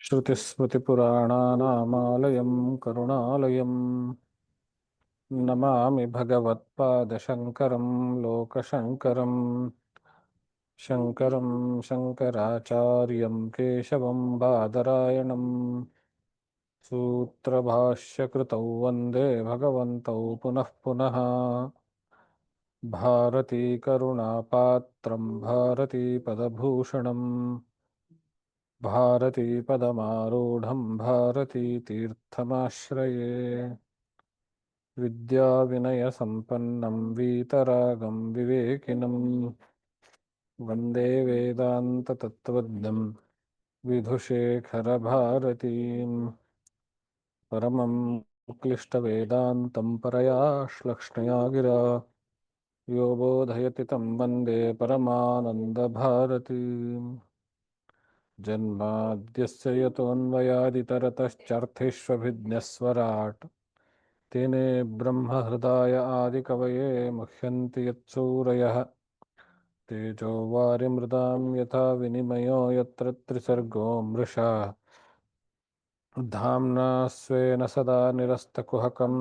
श्रुतिस्मृतिपुराणानामालयं करुणालयं नमामि भगवत्पादशङ्करं लोकशङ्करं शङ्करं शङ्कराचार्यं केशवं बादरायणं सूत्रभाष्यकृतौ वन्दे भगवन्तौ पुनः पुनः भारतीकरुणापात्रं भारतीपदभूषणं भारतीपदमारूढं भारतीतीर्थमाश्रये विद्याविनयसम्पन्नं वीतरागं विवेकिनं वन्दे वेदान्ततत्त्वज्ञं विधुशेखरभारतीं परमं क्लिष्टवेदान्तं परया श्लक्ष्णया गिरा यो बोधयति तं वन्दे परमानन्दभारतीम् जन्माद्यस्य यतोऽन्वयादितरतश्चार्थेष्वभिज्ञस्वराट् तेने ब्रह्महृदाय आदिकवये मुह्यन्ति यत्सूरयः तेजो वारिमृदां यथा विनिमयो यत्र त्रिसर्गो मृषा धाम्ना स्वेन सदा निरस्तकुहकं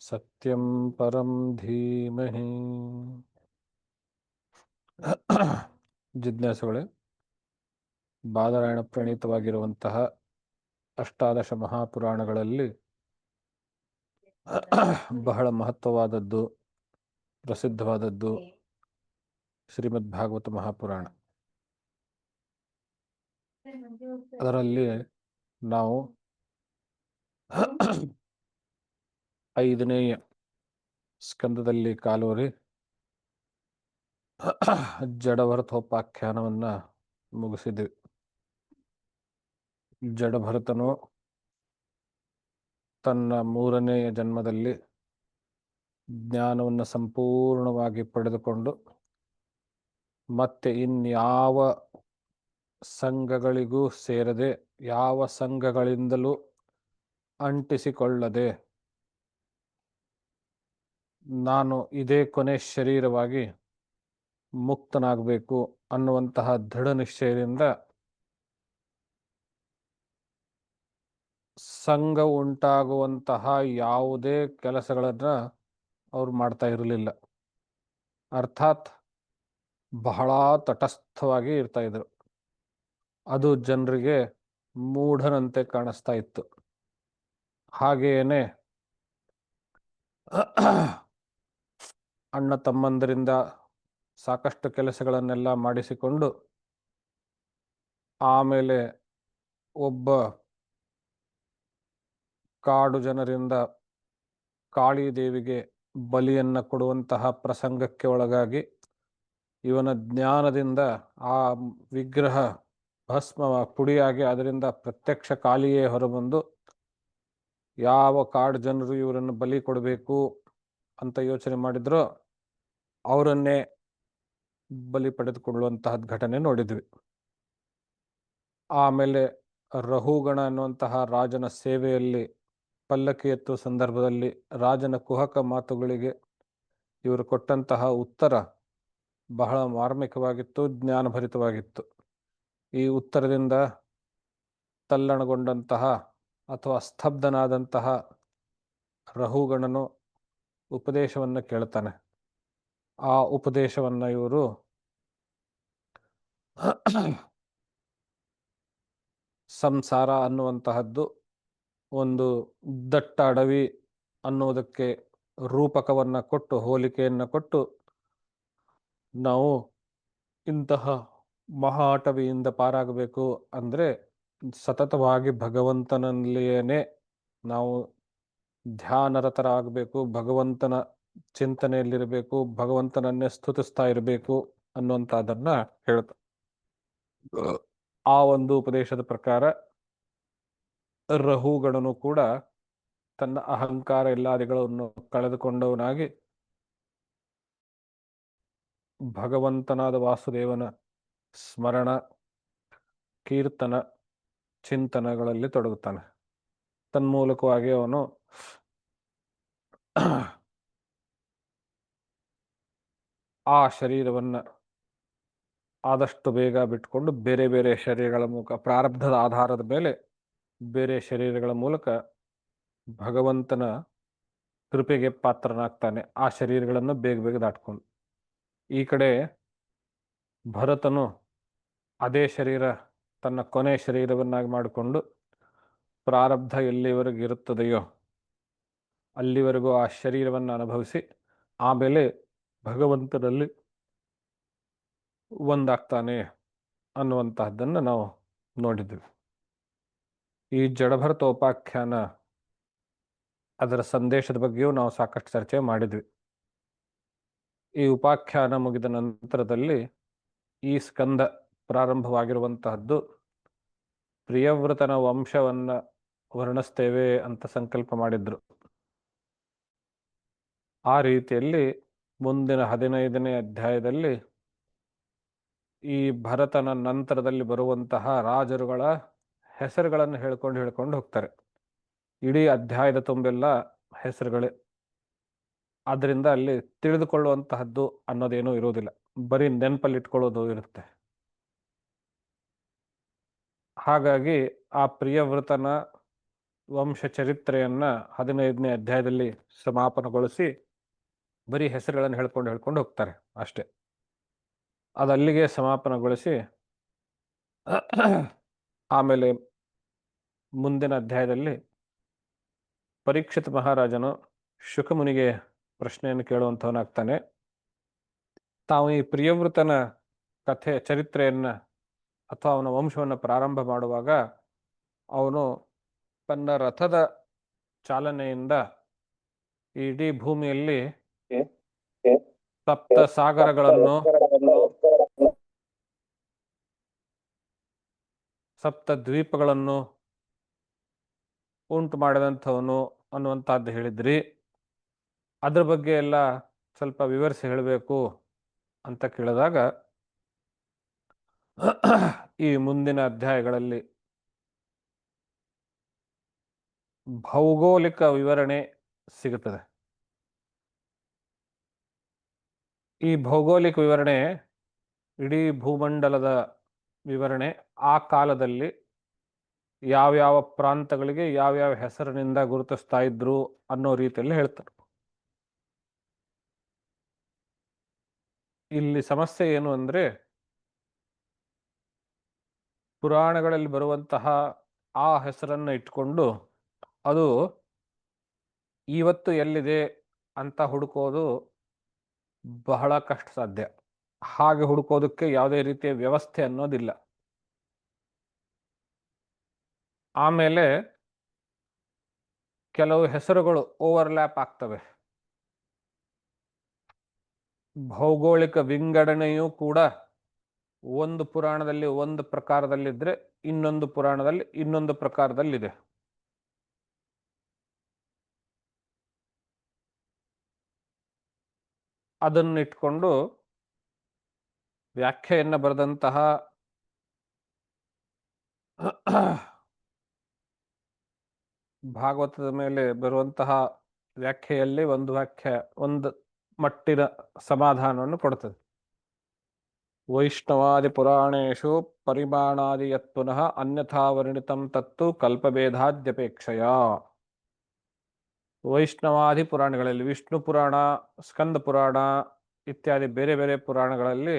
सत्यं परं धीमहि ಜಿಜ್ಞಾಸುಗಳೇ, ಬಾದರಾಯಣ ಪ್ರಣೀತವಾಗಿರುವಂತಹ ಅಷ್ಟಾದಶ ಮಹಾಪುರಾಣಗಳಲ್ಲಿ ಬಹಳ ಮಹತ್ವವಾದದ್ದು, ಪ್ರಸಿದ್ಧವಾದದ್ದು ಶ್ರೀಮದ್ ಭಾಗವತ ಮಹಾಪುರಾಣ. ಅದರಲ್ಲಿ ನಾವು 5ನೇ ಸ್ಕಂದದಲ್ಲಿ ಕಾಲೂರಿ ಜಡಭರತೋಪಾಖ್ಯಾನವನ್ನ ಮುಗಿಸಿದ್ವಿ. ಜಡಭರತನು ತನ್ನ 3ನೇ ಜನ್ಮದಲ್ಲಿ ಜ್ಞಾನವನ್ನು ಸಂಪೂರ್ಣವಾಗಿ ಪಡೆದುಕೊಂಡು ಮತ್ತೆ ಇನ್ಯಾವ ಸಂಘಗಳಿಗೂ ಸೇರದೆ, ಯಾವ ಸಂಘಗಳಿಂದಲೂ ಅಂಟಿಸಿಕೊಳ್ಳದೆ, ನಾನು ಇದೇ ಕೊನೆ ಶರೀರವಾಗಿ ಮುಕ್ತನಾಗಬೇಕು ಅನ್ನುವಂತಹ ದೃಢ ನಿಶ್ಚಯದಿಂದ ಸಂಘ ಉಂಟಾಗುವಂತಹ ಯಾವುದೇ ಕೆಲಸಗಳನ್ನು ಅವರು ಮಾಡ್ತಾ ಇರಲಿಲ್ಲ. ಅರ್ಥಾತ್ ಬಹಳ ತಟಸ್ಥವಾಗಿ ಇರ್ತಾ ಇದ್ರು. ಅದು ಜನರಿಗೆ ಮೂಢನಂತೆ ಕಾಣಿಸ್ತಾ ಇತ್ತು. ಹಾಗೆಯೇನೆ ಅಣ್ಣ ತಮ್ಮಂದರಿಂದ ಸಾಕಷ್ಟು ಕೆಲಸಗಳನ್ನೆಲ್ಲ ಮಾಡಿಸಿಕೊಂಡು ಆಮೇಲೆ ಒಬ್ಬ ಕಾಡು ಜನರಿಂದ ಕಾಳಿದೇವಿಗೆ ಬಲಿಯನ್ನ ಕೊಡುವಂತಹ ಪ್ರಸಂಗಕ್ಕೆ ಒಳಗಾಗಿ ಇವನ ಜ್ಞಾನದಿಂದ ಆ ವಿಗ್ರಹ ಭಸ್ಮ ಪುಡಿಯಾಗಿ ಅದರಿಂದ ಪ್ರತ್ಯಕ್ಷ ಕಾಳಿಯೇ ಹೊರಬಂದು ಯಾವ ಕಾಡು ಜನರು ಇವರನ್ನು ಬಲಿ ಕೊಡಬೇಕು ಅಂತ ಯೋಚನೆ ಮಾಡಿದ್ರೋ ಅವರನ್ನೇ ಬಲಿ ಪಡೆದುಕೊಳ್ಳುವಂತಹ ಘಟನೆ ನೋಡಿದ್ವಿ. ಆಮೇಲೆ ರಹುಗಣ ಅನ್ನುವಂತಹ ರಾಜನ ಸೇವೆಯಲ್ಲಿ ಪಲ್ಲಕ್ಕಿ ಎತ್ತುವ ಸಂದರ್ಭದಲ್ಲಿ ರಾಜನ ಕುಹಕ ಮಾತುಗಳಿಗೆ ಇವರು ಕೊಟ್ಟಂತಹ ಉತ್ತರ ಬಹಳ ಮಾರ್ಮಿಕವಾಗಿತ್ತು, ಜ್ಞಾನಭರಿತವಾಗಿತ್ತು. ಈ ಉತ್ತರದಿಂದ ತಲ್ಲಣಗೊಂಡಂತಹ ಅಥವಾ ಸ್ತಬ್ಧನಾದಂತಹ ರಹುಗಣನು ಉಪದೇಶವನ್ನು ಕೇಳ್ತಾನೆ. ಆ ಉಪದೇಶವನ್ನು ಇವರು ಸಂಸಾರ ಅನ್ನುವಂತಹದ್ದು ಒಂದು ದಟ್ಟ ಅಡವಿ ಅನ್ನೋದಕ್ಕೆ ರೂಪಕವನ್ನ ಕೊಟ್ಟು, ಹೋಲಿಕೆಯನ್ನು ಕೊಟ್ಟು, ನಾವು ಇಂತಹ ಮಹಾಟವಿಯಿಂದ ಪಾರಾಗಬೇಕು ಅಂದರೆ ಸತತವಾಗಿ ಭಗವಂತನಲ್ಲಿಯೇ ನಾವು ಧ್ಯಾನರತರಾಗಬೇಕು, ಭಗವಂತನ ಚಿಂತನೆಯಲ್ಲಿರಬೇಕು, ಭಗವಂತನನ್ನೇ ಸ್ತುತಿಸ್ತಾ ಇರಬೇಕು ಅನ್ನುವಂಥದ್ದನ್ನ ಹೇಳ್ತ. ಆ ಒಂದು ಉಪದೇಶದ ಪ್ರಕಾರ ರಹುಗಣನು ಕೂಡ ತನ್ನ ಅಹಂಕಾರ ಇಲ್ಲಾದಿಗಳನ್ನು ಕಳೆದುಕೊಂಡವನಾಗಿ ಭಗವಂತನಾದ ವಾಸುದೇವನ ಸ್ಮರಣ, ಕೀರ್ತನ, ಚಿಂತನಗಳಲ್ಲಿ ತೊಡಗುತ್ತಾನೆ. ತನ್ಮೂಲಕವಾಗಿ ಅವನು ಆ ಶರೀರವನ್ನ ಆದಷ್ಟು ಬೇಗ ಬಿಟ್ಕೊಂಡು ಬೇರೆ ಬೇರೆ ಶರೀರಗಳ ಪ್ರಾರಬ್ಧದ ಆಧಾರದ ಮೇಲೆ ಬೇರೆ ಶರೀರಗಳ ಮೂಲಕ ಭಗವಂತನ ಕೃಪೆಗೆ ಪಾತ್ರನಾಗ್ತಾನೆ, ಆ ಶರೀರಗಳನ್ನು ಬೇಗ ಬೇಗ ದಾಟ್ಕೊಂಡು. ಈ ಕಡೆ ಭರತನು ಅದೇ ಶರೀರ ತನ್ನ ಕೊನೆ ಶರೀರವನ್ನಾಗಿ ಮಾಡಿಕೊಂಡು ಪ್ರಾರಬ್ಧ ಎಲ್ಲಿವರೆಗೆ ಇರುತ್ತದೆಯೋ ಅಲ್ಲಿವರೆಗೂ ಆ ಶರೀರವನ್ನು ಅನುಭವಿಸಿ ಆಮೇಲೆ ಭಗವಂತನಲ್ಲಿ ಒಂದಾಗ್ತಾನೆ ಅನ್ನುವಂತಹದ್ದನ್ನು ನಾವು ನೋಡಿದ್ವಿ. ಈ ಜಡಭರತ ಉಪಾಖ್ಯಾನ ಅದರ ಸಂದೇಶದ ಬಗ್ಗೆಯೂ ನಾವು ಸಾಕಷ್ಟು ಚರ್ಚೆ ಮಾಡಿದ್ವಿ. ಈ ಉಪಾಖ್ಯಾನ ಮುಗಿದ ನಂತರದಲ್ಲಿ ಈ ಸ್ಕಂದ ಪ್ರಾರಂಭವಾಗಿರುವಂತಹದ್ದು ಪ್ರಿಯವ್ರತನ ವಂಶವನ್ನ ವರ್ಣಿಸ್ತೇವೆ ಅಂತ ಸಂಕಲ್ಪ ಮಾಡಿದ್ರು. ಆ ರೀತಿಯಲ್ಲಿ ಮುಂದಿನ 15ನೇ ಅಧ್ಯಾಯದಲ್ಲಿ ಈ ಭರತನ ನಂತರದಲ್ಲಿ ಬರುವಂತಹ ರಾಜರುಗಳ ಹೆಸರುಗಳನ್ನು ಹೇಳ್ಕೊಂಡು ಹೋಗ್ತಾರೆ. ಇಡೀ ಅಧ್ಯಾಯದ ತುಂಬೆಲ್ಲ ಹೆಸರುಗಳೇ. ಆದ್ರಿಂದ ಅಲ್ಲಿ ತಿಳಿದುಕೊಳ್ಳುವಂತಹದ್ದು ಅನ್ನೋದೇನೂ ಇರುವುದಿಲ್ಲ, ಬರೀ ನೆನಪಲ್ಲಿ ಇಟ್ಕೊಳ್ಳೋದು ಇರುತ್ತೆ. ಹಾಗಾಗಿ ಆ ಪ್ರಿಯವೃತನ ವಂಶ ಚರಿತ್ರೆಯನ್ನ 15ನೇ ಅಧ್ಯಾಯದಲ್ಲಿ ಸಮಾಪನಗೊಳಿಸಿ ಬರೀ ಹೆಸರುಗಳನ್ನು ಹೇಳ್ಕೊಂಡು ಹೋಗ್ತಾರೆ ಅಷ್ಟೆ. ಅದಲ್ಲಿಗೆ ಸಮಾಪನಗೊಳಿಸಿ ಆಮೇಲೆ ಮುಂದಿನ ಅಧ್ಯಾಯದಲ್ಲಿ ಪರೀಕ್ಷಿತ ಮಹಾರಾಜನು ಶುಕಮುನಿಗೆ ಪ್ರಶ್ನೆಯನ್ನು ಕೇಳುವಂಥವನಾಗ್ತಾನೆ. ತಾವು ಈ ಪ್ರಿಯವೃತನ ಕಥೆ ಚರಿತ್ರೆಯನ್ನ ಅಥವಾ ಅವನ ವಂಶವನ್ನು ಪ್ರಾರಂಭ ಮಾಡುವಾಗ ಅವನು ತನ್ನ ರಥದ ಚಾಲನೆಯಿಂದ ಇಡೀ ಭೂಮಿಯಲ್ಲಿ ಸಪ್ತ ಸಾಗರಗಳನ್ನು, ಸಪ್ತ ದ್ವೀಪಗಳನ್ನು ಉಂಟು ಮಾಡಿದಂಥವನು ಅನ್ನುವಂಥದ್ದು ಹೇಳಿದ್ರಿ. ಅದ್ರ ಬಗ್ಗೆ ಎಲ್ಲ ಸ್ವಲ್ಪ ವಿವರಿಸಿ ಹೇಳಬೇಕು ಅಂತ ಕೇಳಿದಾಗ ಈ ಮುಂದಿನ ಅಧ್ಯಾಯಗಳಲ್ಲಿ ಭೌಗೋಳಿಕ ವಿವರಣೆ ಸಿಗುತ್ತದೆ. ಈ ಭೌಗೋಳಿಕ ವಿವರಣೆ ಇಡೀ ಭೂಮಂಡಲದ ವಿವರಣೆ, ಆ ಕಾಲದಲ್ಲಿ ಯಾವ್ಯಾವ ಪ್ರಾಂತಗಳಿಗೆ ಯಾವ್ಯಾವ ಹೆಸರಿನಿಂದ ಗುರುತಿಸ್ತಾ ಇದ್ರು ಅನ್ನೋ ರೀತಿಯಲ್ಲಿ ಹೇಳ್ತಾರೆ. ಇಲ್ಲಿ ಸಮಸ್ಯೆ ಏನು ಅಂದ್ರೆ, ಪುರಾಣಗಳಲ್ಲಿ ಬರುವಂತಹ ಆ ಹೆಸರನ್ನು ಇಟ್ಕೊಂಡು ಅದು ಇವತ್ತು ಎಲ್ಲಿದೆ ಅಂತ ಹುಡುಕೋದು ಬಹಳ ಕಷ್ಟ ಸಾಧ್ಯ. ಹಾಗೆ ಹುಡುಕೋದಕ್ಕೆ ಯಾವುದೇ ರೀತಿಯ ವ್ಯವಸ್ಥೆ ಅನ್ನೋದಿಲ್ಲ. ಆಮೇಲೆ ಕೆಲವು ಹೆಸರುಗಳು ಓವರ್ಲ್ಯಾಪ್ ಆಗ್ತವೆ. ಭೌಗೋಳಿಕ ವಿಂಗಡಣೆಯೂ ಕೂಡ ಒಂದು ಪುರಾಣದಲ್ಲಿ ಒಂದು ಪ್ರಕಾರದಲ್ಲಿದ್ರೆ ಇನ್ನೊಂದು ಪುರಾಣದಲ್ಲಿ ಇನ್ನೊಂದು ಪ್ರಕಾರದಲ್ಲಿದೆ. ಅದನ್ನಿಟ್ಕೊಂಡು ವ್ಯಾಖ್ಯೆಯನ್ನು ಬರೆದಂತಹ ಭಾಗವತದ ಮೇಲೆ ಬರುವಂತಹ ವ್ಯಾಖ್ಯೆಯಲ್ಲಿ ಒಂದು ವಾಕ್ಯ ಒಂದು ಮಟ್ಟಿನ ಸಮಾಧಾನವನ್ನು ಕೊಡುತ್ತದೆ. ವೈಷ್ಣವಾದಿ ಪುರಾಣೇಶು ಪರಿಮಾಣಾದಿ ಯತ್ ಪುನಃ ಅನ್ಯಥಾ ವರ್ಣಿತಂ ತತ್ತು ಕಲ್ಪಭೇದಾದ್ಯಪೇಕ್ಷೆಯ. ವೈಷ್ಣವಾದಿ ಪುರಾಣಗಳಲ್ಲಿ, ವಿಷ್ಣು ಪುರಾಣ, ಸ್ಕಂದ ಪುರಾಣ ಇತ್ಯಾದಿ ಬೇರೆ ಬೇರೆ ಪುರಾಣಗಳಲ್ಲಿ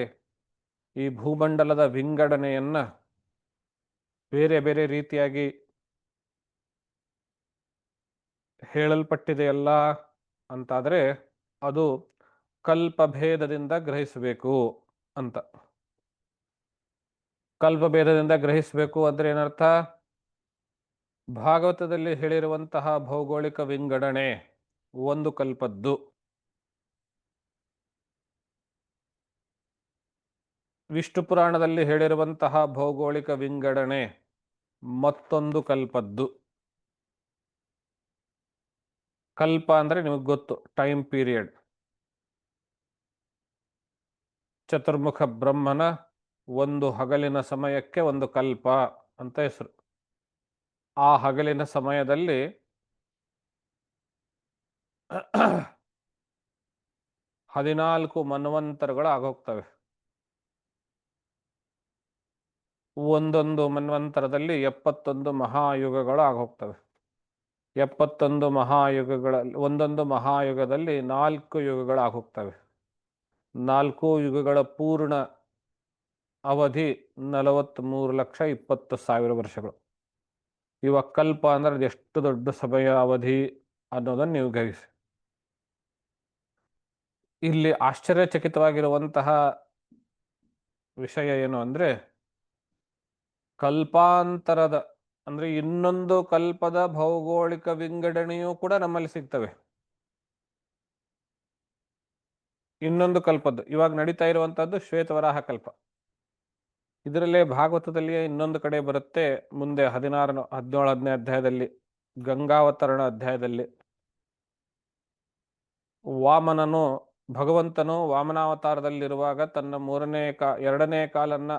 ಈ ಭೂಮಂಡಲದ ವಿಂಗಡಣೆಯನ್ನ ಬೇರೆ ಬೇರೆ ರೀತಿಯಾಗಿ ಹೇಳಲ್ಪಟ್ಟಿದೆಯಲ್ಲ ಅಂತಾದರೆ ಅದು ಕಲ್ಪಭೇದದಿಂದ ಗ್ರಹಿಸಬೇಕು ಅಂತ. ಕಲ್ಪಭೇದದಿಂದ ಗ್ರಹಿಸಬೇಕು ಅಂದ್ರೆ ಏನರ್ಥ? ಭಾಗವತದಲ್ಲಿ ಹೇಳಿರುವಂತಹ ಭೌಗೋಳಿಕ ವಿಂಗಡಣೆ ಒಂದು ಕಲ್ಪದ್ದು, ವಿಷ್ಣು ಪುರಾಣದಲ್ಲಿ ಹೇಳಿರುವಂತಹ ಭೌಗೋಳಿಕ ವಿಂಗಡಣೆ ಮತ್ತೊಂದು ಕಲ್ಪದ್ದು. ಕಲ್ಪ ಅಂದ್ರೆ ನಿಮಗೆ ಗೊತ್ತು, ಟೈಮ್ ಪೀರಿಯಡ್. ಚತುರ್ಮುಖ ಬ್ರಹ್ಮನ ಒಂದು ಹಗಲಿನ ಸಮಯಕ್ಕೆ ಒಂದು ಕಲ್ಪ ಅಂತ ಹೆಸರು. ಆ ಹಗಲಿನ ಸಮಯದಲ್ಲಿ 14 ಮನ್ವಂತರಗಳು ಆಗೋಗ್ತವೆ. ಒಂದೊಂದು ಮನ್ವಂತರದಲ್ಲಿ 71 ಮಹಾಯುಗಗಳು ಆಗೋಗ್ತವೆ. 71 ಮಹಾಯುಗಗಳಲ್ಲಿ ಒಂದೊಂದು ಮಹಾಯುಗದಲ್ಲಿ 4 ಯುಗಗಳಾಗೋಗ್ತವೆ. 4 ಯುಗಗಳ ಪೂರ್ಣ ಅವಧಿ 43,20,000 ವರ್ಷಗಳು. ಇವಾಗ ಕಲ್ಪ ಅಂದ್ರೆ ಅದು ಎಷ್ಟು ದೊಡ್ಡ ಸಮಯ ಅವಧಿ ಅನ್ನೋದನ್ನು ನೀವು ಗ್ರಹಿಸಿ. ಇಲ್ಲಿ ಆಶ್ಚರ್ಯಚಕಿತವಾಗಿರುವಂತಹ ವಿಷಯ ಏನು ಅಂದ್ರೆ, ಕಲ್ಪಾಂತರದ ಅಂದ್ರೆ ಇನ್ನೊಂದು ಕಲ್ಪದ ಭೌಗೋಳಿಕ ವಿಂಗಡಣೆಯೂ ಕೂಡ ನಮ್ಮಲ್ಲಿ ಸಿಗ್ತವೆ. ಇನ್ನೊಂದು ಕಲ್ಪದ್ದು ಇವಾಗ ನಡೀತಾ ಇರುವಂತಹದ್ದು ಶ್ವೇತವರಾಹ ಕಲ್ಪ. ಇದರಲ್ಲೇ ಭಾಗವತದಲ್ಲಿಯೇ ಇನ್ನೊಂದು ಕಡೆ ಬರುತ್ತೆ, ಮುಂದೆ 16, 17ನೇ ಅಧ್ಯಾಯದಲ್ಲಿ, ಗಂಗಾವತರಣ ಅಧ್ಯಾಯದಲ್ಲಿ ವಾಮನನು, ಭಗವಂತನು ವಾಮನಾವತಾರದಲ್ಲಿರುವಾಗ ತನ್ನ 2ನೇ ಕಾಲನ್ನ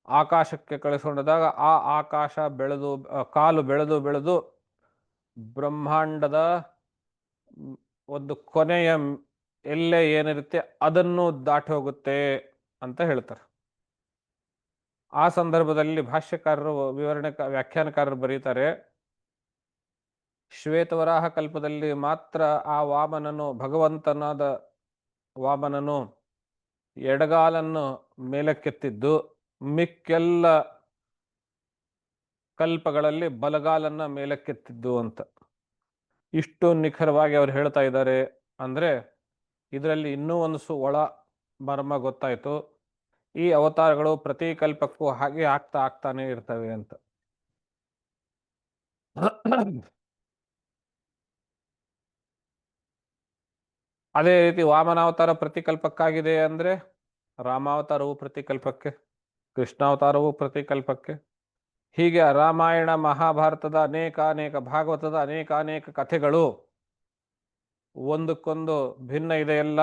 ಆಕಾಶಕ್ಕೆ ಕಳಿಸ್ಕೊಂಡಾಗ ಆ ಆಕಾಶ ಬೆಳೆದು ಕಾಲು ಬೆಳೆದು ಬೆಳೆದು ಬ್ರಹ್ಮಾಂಡದ ಒಂದು ಕೊನೆಯ ಎಲ್ಲೇ ಏನಿರುತ್ತೆ ಅದನ್ನು ದಾಟಿ ಹೋಗುತ್ತೆ ಅಂತ ಹೇಳ್ತಾರೆ. ಆ ಸಂದರ್ಭದಲ್ಲಿ ಭಾಷ್ಯಕಾರರು ವ್ಯಾಖ್ಯಾನಕಾರರು ಬರೀತಾರೆ, ಶ್ವೇತವರಾಹ ಕಲ್ಪದಲ್ಲಿ ಮಾತ್ರ ಆ ವಾಮನನು, ಭಗವಂತನಾದ ವಾಮನನು ಎಡಗಾಲನ್ನು ಮೇಲಕ್ಕೆತ್ತಿದ್ದು, ಮಿಕ್ಕೆಲ್ಲ ಕಲ್ಪಗಳಲ್ಲಿ ಬಲಗಾಲನ್ನ ಮೇಲಕ್ಕೆತ್ತಿದ್ದು ಅಂತ. ಇಷ್ಟು ನಿಖರವಾಗಿ ಅವ್ರು ಹೇಳ್ತಾ ಇದ್ದಾರೆ. ಅಂದ್ರೆ ಇದರಲ್ಲಿ ಇನ್ನೂ ಒಂದು ಒಳ ಮರ್ಮ ಗೊತ್ತಾಯ್ತು. ಈ ಅವತಾರಗಳು ಪ್ರತಿ ಕಲ್ಪಕ್ಕೂ ಹಾಗೆ ಆಗ್ತಾನೆ ಇರ್ತವೆ ಅಂತ. ಅದೇ ರೀತಿ ವಾಮನಾವತಾರ ಪ್ರತಿಕಲ್ಪಕ್ಕಾಗಿದೆ ಅಂದ್ರೆ ರಾಮಾವತಾರವು ಪ್ರತಿಕಲ್ಪಕ್ಕೆ, ಕೃಷ್ಣಾವತಾರವು ಪ್ರತಿಕಲ್ಪಕ್ಕೆ. ಹೀಗೆ ರಾಮಾಯಣ ಮಹಾಭಾರತದ ಅನೇಕ ಭಾಗವತದ ಅನೇಕ ಕಥೆಗಳು ಒಂದಕ್ಕೊಂದು ಭಿನ್ನ ಇದೆಯಲ್ಲ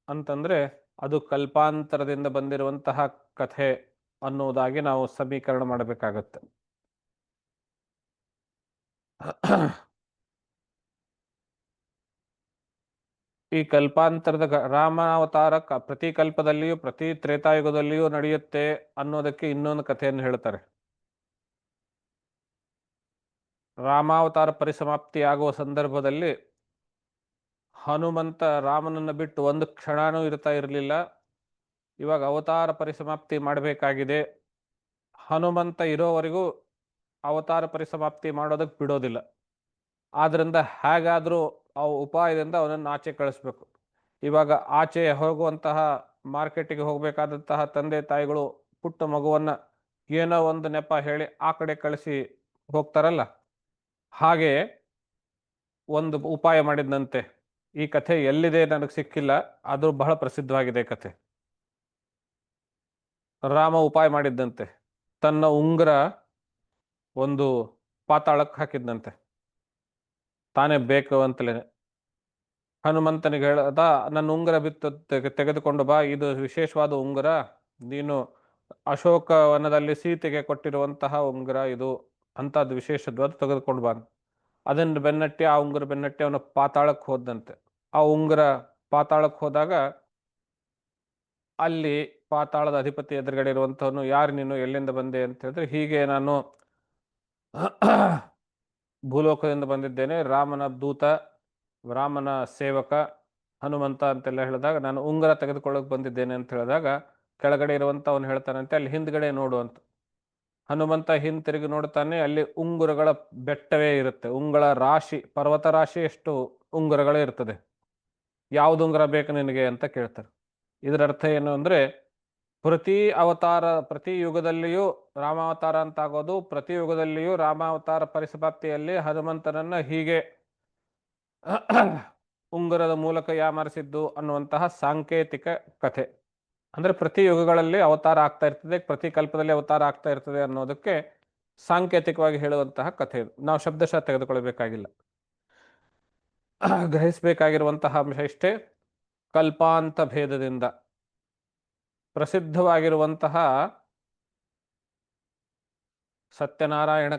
ಅಂತಂದ್ರೆ ಅದು ಕಲ್ಪಾಂತರದಿಂದ ಬಂದಿರುವಂತಹ ಕಥೆ ಅನ್ನುವುದಾಗಿ ನಾವು ಸಮೀಕರಣ ಮಾಡಬೇಕಾಗತ್ತೆ. ಈ ಕಲ್ಪಾಂತರದ ರಾಮಾವತಾರ ಪ್ರತಿ ಕಲ್ಪದಲ್ಲಿಯೂ ಪ್ರತಿ ತ್ರೇತಾಯುಗದಲ್ಲಿಯೂ ನಡೆಯುತ್ತೆ ಅನ್ನೋದಕ್ಕೆ ಇನ್ನೊಂದು ಕಥೆಯನ್ನು ಹೇಳ್ತಾರೆ. ರಾಮಾವತಾರ ಪರಿಸಮಾಪ್ತಿ ಆಗುವ ಸಂದರ್ಭದಲ್ಲಿ ಹನುಮಂತ ರಾಮನನ್ನ ಬಿಟ್ಟು ಒಂದು ಕ್ಷಣನೂ ಇರ್ತಾ ಇರಲಿಲ್ಲ. ಇವಾಗ ಅವತಾರ ಪರಿಸಮಾಪ್ತಿ ಮಾಡಬೇಕಾಗಿದೆ, ಹನುಮಂತ ಇರೋವರೆಗೂ ಅವತಾರ ಪರಿಸಮಾಪ್ತಿ ಮಾಡೋದಕ್ಕೆ ಬಿಡೋದಿಲ್ಲ. ಆದ್ರಿಂದ ಹೇಗಾದ್ರೂ ಆ ಉಪಾಯದಿಂದ ಅವನನ್ನು ಆಚೆ ಕಳಿಸ್ಬೇಕು. ಇವಾಗ ಆಚೆ ಹೋಗುವಂತಹ ಮಾರ್ಕೆಟಿಗೆ ಹೋಗಬೇಕಾದಂತಹ ತಂದೆ ತಾಯಿಗಳು ಪುಟ್ಟ ಮಗುವನ್ನ ಏನೋ ಒಂದು ನೆಪ ಹೇಳಿ ಆ ಕಡೆ ಕಳಿಸಿ ಹೋಗ್ತಾರಲ್ಲ, ಹಾಗೆ ಒಂದು ಉಪಾಯ ಮಾಡಿದಂತೆ. ಈ ಕಥೆ ಎಲ್ಲಿದೆ ನನಗೆ ಸಿಕ್ಕಿಲ್ಲ, ಅದು ಬಹಳ ಪ್ರಸಿದ್ಧವಾಗಿದೆ ಕಥೆ. ರಾಮ ಉಪಾಯ ಮಾಡಿದ್ದಂತೆ, ತನ್ನ ಉಂಗುರ ಒಂದು ಪಾತಾಳಕ್ಕೆ ಹಾಕಿದ್ದಂತೆ, ತಾನೇ ಬೇಕು ಅಂತಲೇ. ಹನುಮಂತನಿಗೆ ಹೇಳ್ದ, ನನ್ನ ಉಂಗುರ ಬಿತ್ತು ತೆಗೆದುಕೊಂಡು ಬಾ, ಇದು ವಿಶೇಷವಾದ ಉಂಗುರ, ನೀನು ಅಶೋಕವನದಲ್ಲಿ ಸೀತೆಗೆ ಕೊಟ್ಟಿರುವಂತಹ ಉಂಗುರ ಇದು, ಅಂತದ್ದು ವಿಶೇಷವಾದ ತೆಗೆದುಕೊಂಡು ಬಾ. ಅದನ್ನು ಬೆನ್ನಟ್ಟಿ, ಆ ಉಂಗುರ ಬೆನ್ನಟ್ಟಿ ಅವನು ಪಾತಾಳಕ್ಕೆ ಹೋದಂತೆ. ಆ ಉಂಗುರ ಪಾತಾಳಕ್ಕೆ ಹೋದಾಗ ಅಲ್ಲಿ ಪಾತಾಳದ ಅಧಿಪತಿ ಎದುರುಗಡೆ ಇರುವಂತವನು, ಯಾರು ನೀನು, ಎಲ್ಲಿಂದ ಬಂದೆ ಅಂತ ಹೇಳಿದ್ರೆ, ಹೀಗೆ ನಾನು ಭೂಲೋಕದಿಂದ ಬಂದಿದ್ದೇನೆ, ರಾಮನ ದೂತ, ರಾಮನ ಸೇವಕ ಹನುಮಂತ ಅಂತೆಲ್ಲ ಹೇಳಿದಾಗ, ನಾನು ಉಂಗುರ ತೆಗೆದುಕೊಳ್ಳೋಕೆ ಬಂದಿದ್ದೇನೆ ಅಂತ ಹೇಳಿದಾಗ, ಕೆಳಗಡೆ ಇರುವಂತ ಅವನು ಹೇಳ್ತಾನಂತೆ, ಅಲ್ಲಿ ಹಿಂದ್ಗಡೆ ನೋಡು ಅಂತ. ಹನುಮಂತ ಹಿಂತಿರುಗಿ ನೋಡ್ತಾನೆ, ಅಲ್ಲಿ ಉಂಗುರಗಳ ಬೆಟ್ಟವೇ ಇರುತ್ತೆ, ಉಂಗುರ ರಾಶಿ, ಪರ್ವತ ರಾಶಿ ಎಷ್ಟು ಉಂಗುರಗಳೇ ಇರ್ತದೆ. ಯಾವ್ದು ಉಂಗುರ ಬೇಕು ನಿನಗೆ ಅಂತ ಕೇಳ್ತಾರೆ. ಇದರ ಅರ್ಥ ಏನು ಅಂದ್ರೆ, ಪ್ರತಿ ಯುಗದಲ್ಲಿಯೂ ರಾಮಾವತಾರ ಅಂತ ಆಗೋದು, ಪ್ರತಿ ಯುಗದಲ್ಲಿಯೂ ರಾಮಾವತಾರ ಪರಿಸಮಾಪ್ತಿಯಲ್ಲಿ ಹನುಮಂತನನ್ನ ಹೀಗೆ ಉಂಗುರದ ಮೂಲಕ ಯಾಮರಿಸಿದ್ದು ಅನ್ನುವಂತಹ ಸಾಂಕೇತಿಕ ಕಥೆ. ಅಂದ್ರೆ ಪ್ರತಿ ಯುಗಗಳಲ್ಲಿ ಅವತಾರ ಆಗ್ತಾ ಇರ್ತದೆ, ಪ್ರತಿ ಕಲ್ಪದಲ್ಲಿ ಅವತಾರ ಆಗ್ತಾ ಇರ್ತದೆ ಅನ್ನೋದಕ್ಕೆ ಸಾಂಕೇತಿಕವಾಗಿ ಹೇಳುವಂತಹ ಕಥೆ ಇದು. ನಾವು ಶಬ್ದಶಃ ತೆಗೆದುಕೊಳ್ಬೇಕಾಗಿಲ್ಲ. ಗ್ರಹಿಸಬೇಕಾಗಿರುವಂತಹ ಅಂಶ ಇಷ್ಟೇ, ಕಲ್ಪಾಂತ ಭೇದದಿಂದ ಪ್ರಸಿದ್ಧವಾಗಿರುವಂತಹ ಸತ್ಯನಾರಾಯಣ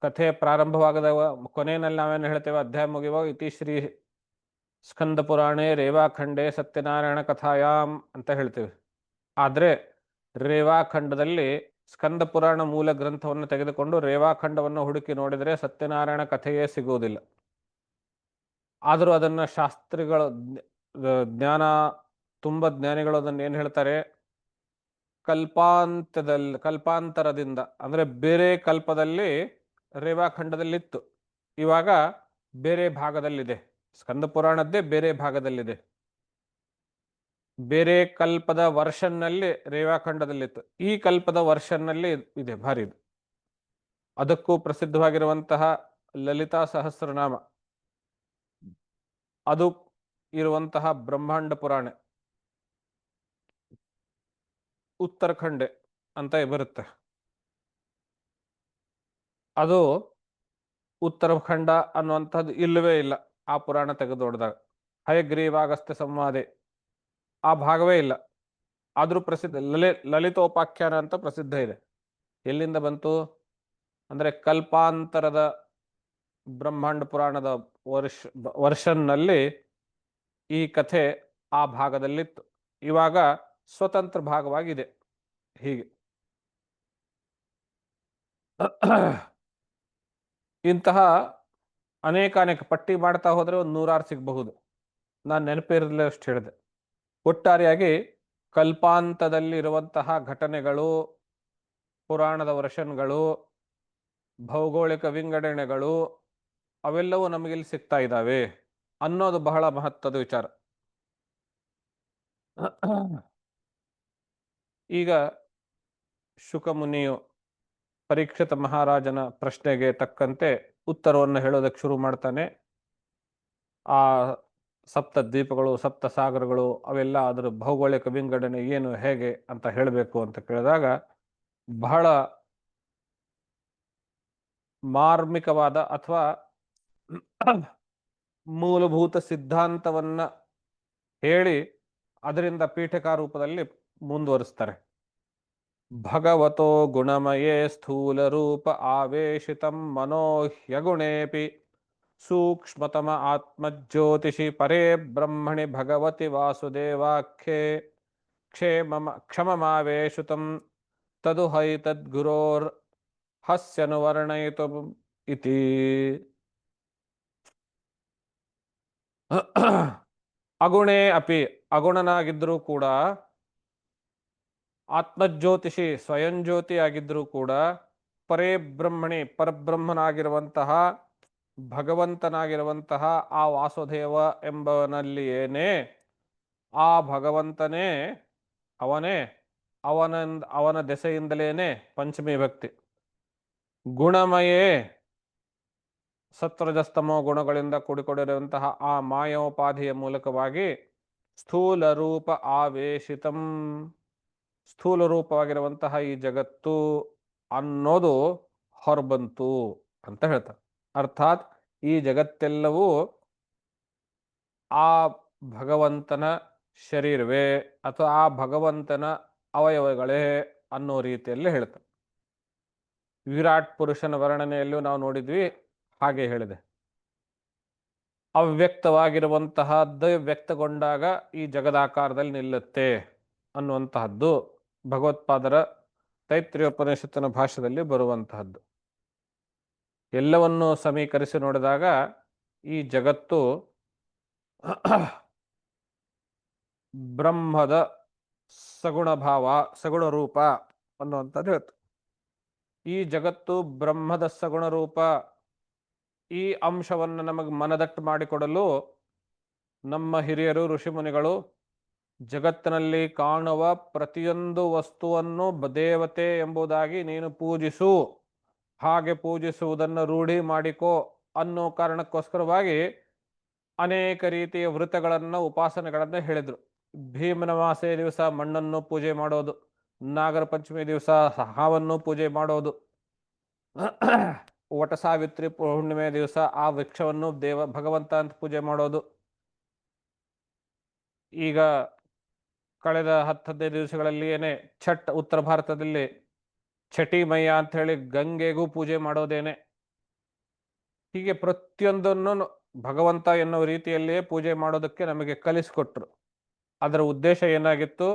ಕಥೆ ಪ್ರಾರಂಭವಾಗದ ಕೊನೆಯಲ್ಲಿ ನಾವೇನು ಹೇಳ್ತೇವೆ, ಅಧ್ಯಾಯ ಮುಗಿಯುವಾಗ ಇತಿ ಶ್ರೀ ಸ್ಕಂದ ಪುರಾಣೇ ರೇವಾಖಂಡೇ ಸತ್ಯನಾರಾಯಣ ಕಥಾಯಾಮ್ ಅಂತ ಹೇಳ್ತೇವೆ. ಆದರೆ ರೇವಾಖಂಡದಲ್ಲಿ ಸ್ಕಂದ ಪುರಾಣ ಮೂಲ ಗ್ರಂಥವನ್ನು ತೆಗೆದುಕೊಂಡು ರೇವಾಖಂಡವನ್ನು ಹುಡುಕಿ ನೋಡಿದರೆ ಸತ್ಯನಾರಾಯಣ ಕಥೆಯೇ ಸಿಗುವುದಿಲ್ಲ. ಆದರೂ ಅದನ್ನು ಶಾಸ್ತ್ರಿಗಳು ಜ್ಞಾನ ತುಂಬ ಜ್ಞಾನಿಗಳು ಅದನ್ನು ಏನು ಹೇಳ್ತಾರೆ, ಕಲ್ಪಾಂತರದಿಂದ ಅಂದರೆ ಬೇರೆ ಕಲ್ಪದಲ್ಲಿ ರೇವಾಖಂಡದಲ್ಲಿತ್ತು, ಇವಾಗ ಬೇರೆ ಭಾಗದಲ್ಲಿದೆ. ಸ್ಕಂದ ಪುರಾಣದ್ದೇ ಬೇರೆ ಭಾಗದಲ್ಲಿದೆ. ಬೇರೆ ಕಲ್ಪದ ವರ್ಷನ್ನಲ್ಲಿ ರೇವಾಖಂಡದಲ್ಲಿತ್ತು, ಈ ಕಲ್ಪದ ವರ್ಷನ್ನಲ್ಲಿ ಇದೆ. ಭಾರಿ ಇದು. ಅದಕ್ಕೂ ಪ್ರಸಿದ್ಧವಾಗಿರುವಂತಹ ಲಲಿತಾ ಸಹಸ್ರನಾಮ ಅದು ಇರುವಂತಹ ಬ್ರಹ್ಮಾಂಡ ಪುರಾಣ ಉತ್ತರಾಖಂಡ ಅಂತ ಬರುತ್ತೆ. ಅದು ಉತ್ತರಾಖಂಡ ಅನ್ನುವಂಥದ್ದು ಇಲ್ಲವೇ ಇಲ್ಲ ಆ ಪುರಾಣ ತೆಗೆದು ನೋಡಿದಾಗ. ಹಯಗ್ರೀವಾಗಸ್ತ್ಯ ಸಂವಾದೆ ಆ ಭಾಗವೇ ಇಲ್ಲ. ಆದರೂ ಪ್ರಸಿದ್ಧ ಲಲಿತೋಪಾಖ್ಯಾನ ಅಂತ ಪ್ರಸಿದ್ಧ ಇದೆ. ಎಲ್ಲಿಂದ ಬಂತು ಅಂದರೆ ಕಲ್ಪಾಂತರದ ಬ್ರಹ್ಮಾಂಡ ಪುರಾಣದ ವರ್ಷನ್ನಲ್ಲಿ ಈ ಕಥೆ ಆ ಭಾಗದಲ್ಲಿತ್ತು, ಇವಾಗ ಸ್ವತಂತ್ರ ಭಾಗವಾಗಿದೆ. ಹೀಗೆ ಇಂತಹ ಅನೇಕ ಪಟ್ಟಿ ಮಾಡ್ತಾ ಹೋದರೆ ಒಂದು 100 ಸಿಗಬಹುದು. ನಾನು ನೆನಪಿರಲಿಲ್ಲ ಅಷ್ಟು ಹೇಳಿದೆ. ಒಟ್ಟಾರೆಯಾಗಿ ಕಲ್ಪಾಂತದಲ್ಲಿರುವಂತಹ ಘಟನೆಗಳು, ಪುರಾಣದ ವರ್ಷನ್ಗಳು, ಭೌಗೋಳಿಕ ವಿಂಗಡಣೆಗಳು ಅವೆಲ್ಲವೂ ನಮಗಿಲ್ಲಿ ಸಿಗ್ತಾ ಇದ್ದಾವೆ ಅನ್ನೋದು ಬಹಳ ಮಹತ್ವದ ವಿಚಾರ. ಈಗ ಶುಕಮುನಿಯು ಪರೀಕ್ಷಿತ ಮಹಾರಾಜನ ಪ್ರಶ್ನೆಗೆ ತಕ್ಕಂತೆ ಉತ್ತರವನ್ನು ಹೇಳೋದಕ್ಕೆ ಶುರು ಮಾಡ್ತಾನೆ. ಆ ಸಪ್ತ ದ್ವೀಪಗಳು, ಸಪ್ತ ಸಾಗರಗಳು ಅವೆಲ್ಲ ಅದರ ಭೌಗೋಳಿಕ ವಿಂಗಡಣೆ ಏನು, ಹೇಗೆ ಅಂತ ಹೇಳಬೇಕು ಅಂತ ಕೇಳಿದಾಗ ಬಹಳ ಮಾರ್ಮಿಕವಾದ ಅಥವಾ ಮೂಲಭೂತ ಸಿದ್ಧಾಂತವನ್ನ ಹೇಳಿ ಅದರಿಂದ ಪೀಠಿಕಾ ರೂಪದಲ್ಲಿ ಮುಂದುವರಿಸ್ತಾರೆ. ಭಗವತೋ ಗುಣಮಯೇ ಸ್ಥೂಲ ರೂಪ ಆವೇಶಿತಂ ಮನೋಹ್ಯಗುಣೇಪಿ ಸೂಕ್ಷ್ಮತಮ ಆತ್ಮಜ್ಯೋತಿಷಿ ಪರೇ ಬ್ರಹ್ಮಣಿ ಭಗವತಿ ವಾಸುದೇವಾಖ್ಯೆ ಕ್ಷಮಮಾವೇಶುತಂ ತದು ಹೈ ತದ್ಗುರೋರ್ ಹಸ್ಯನುವರ್ಣಯಿತು ಇತಿ. ಅಗುಣೇ ಅಪಿ, ಅಗುಣನಾಗಿದ್ದರೂ ಕೂಡ, ಆತ್ಮಜ್ಯೋತಿಷಿ ಸ್ವಯಂ ಜ್ಯೋತಿ ಆಗಿದ್ರೂ ಕೂಡ, ಪರೇ ಬ್ರಹ್ಮಣಿ ಪರಬ್ರಹ್ಮನಾಗಿರುವಂತಹ ಭಗವಂತನಾಗಿರುವಂತಹ ಆ ವಾಸುದೇವ ಎಂಬವನಲ್ಲಿಯೇನೇ, ಆ ಭಗವಂತನೇ ಅವನ ದೆಸೆಯಿಂದಲೇನೆ ಪಂಚಮಿ ಭಕ್ತಿ ಗುಣಮಯೇ ಸತ್ವರಜಸ್ತಮೋ ಗುಣಗಳಿಂದ ಕೂಡಿಕೊಂಡಿರುವಂತಹ ಆ ಮಾಯೋಪಾಧಿಯ ಮೂಲಕವಾಗಿ ಸ್ಥೂಲ ರೂಪ ಆವೇಶಿತಂ, ಸ್ಥೂಲ ರೂಪವಾಗಿರುವಂತಹ ಈ ಜಗತ್ತು ಅನ್ನೋದು ಹೊರಬಂತು ಅಂತ ಹೇಳ್ತಾರೆ. ಅರ್ಥಾತ್ ಈ ಜಗತ್ತೆಲ್ಲವೂ ಆ ಭಗವಂತನ ಶರೀರವೇ ಅಥವಾ ಆ ಭಗವಂತನ ಅವಯವಗಳೇ ಅನ್ನೋ ರೀತಿಯಲ್ಲಿ ಹೇಳ್ತಾರೆ. ವಿರಾಟ್ ಪುರುಷನ ವರ್ಣನೆಯಲ್ಲೂ ನಾವು ನೋಡಿದ್ವಿ, ಹಾಗೆ ಹೇಳಿದೆ. ಅವ್ಯಕ್ತವಾಗಿರುವಂತಹದ್ದು ವ್ಯಕ್ತಗೊಂಡಾಗ ಈ ಜಗದಾಕಾರದಲ್ಲಿ ನಿಲ್ಲುತ್ತೆ ಅನ್ನುವಂತಹದ್ದು ಭಗವತ್ಪಾದರ ತೈತ್ರಿಯೋಪನಿಷತ್ತಿನ ಭಾಷ್ಯದಲ್ಲಿ ಬರುವಂತಹದ್ದು. ಎಲ್ಲವನ್ನೂ ಸಮೀಕರಿಸಿ ನೋಡಿದಾಗ ಈ ಜಗತ್ತು ಬ್ರಹ್ಮದ ಸಗುಣ ಭಾವ, ಸಗುಣ ರೂಪ ಅನ್ನುವಂಥದ್ದು ಹೇಳ್ತು. ಈ ಜಗತ್ತು ಬ್ರಹ್ಮದ ಸಗುಣ ರೂಪ, ಈ ಅಂಶವನ್ನು ನಮಗೆ ಮನದಟ್ಟು ಮಾಡಿಕೊಡಲು ನಮ್ಮ ಹಿರಿಯರು ಋಷಿಮುನಿಗಳು ಜಗತ್ತಿನಲ್ಲಿ ಕಾಣುವ ಪ್ರತಿಯೊಂದು ವಸ್ತುವನ್ನು ದೇವತೆ ಎಂಬುದಾಗಿ ನೀನು ಪೂಜಿಸು, ಹಾಗೆ ಪೂಜಿಸುವುದನ್ನು ರೂಢಿ ಮಾಡಿಕೋ ಅನ್ನೋ ಕಾರಣಕ್ಕೋಸ್ಕರವಾಗಿ ಅನೇಕ ರೀತಿಯ ವೃತಗಳನ್ನು, ಉಪಾಸನೆಗಳನ್ನು ಹೇಳಿದರು. ಭೀಮನ ಮಾಸೆ ದಿವಸ ಮಣ್ಣನ್ನು ಪೂಜೆ ಮಾಡೋದು, ನಾಗರ ಪಂಚಮಿ ದಿವಸ ಹಾವನ್ನು ಪೂಜೆ ಮಾಡೋದು, ವಟ ಸಾವಿತ್ರಿ ಹುಣ್ಣಿಮೆ ದಿವಸ ಆ ವೃಕ್ಷವನ್ನು ಭಗವಂತ ಅಂತ ಪೂಜೆ ಮಾಡೋದು. ಈಗ ಕಳೆದ 10-15 ದಿವಸಗಳಲ್ಲಿ ಏನೇ ಛಟ್, ಉತ್ತರ ಭಾರತದಲ್ಲಿ ಛಟಿ ಮಯ್ಯ ಅಂತ ಹೇಳಿ ಗಂಗೆಗೂ ಪೂಜೆ ಮಾಡೋದೇನೆ. ಹೀಗೆ ಪ್ರತಿಯೊಂದನ್ನು ಭಗವಂತ ಎನ್ನುವ ರೀತಿಯಲ್ಲಿಯೇ ಪೂಜೆ ಮಾಡೋದಕ್ಕೆ ನಮಗೆ ಕಲಿಸಿಕೊಟ್ರು. ಅದರ ಉದ್ದೇಶ ಏನಾಗಿತ್ತು?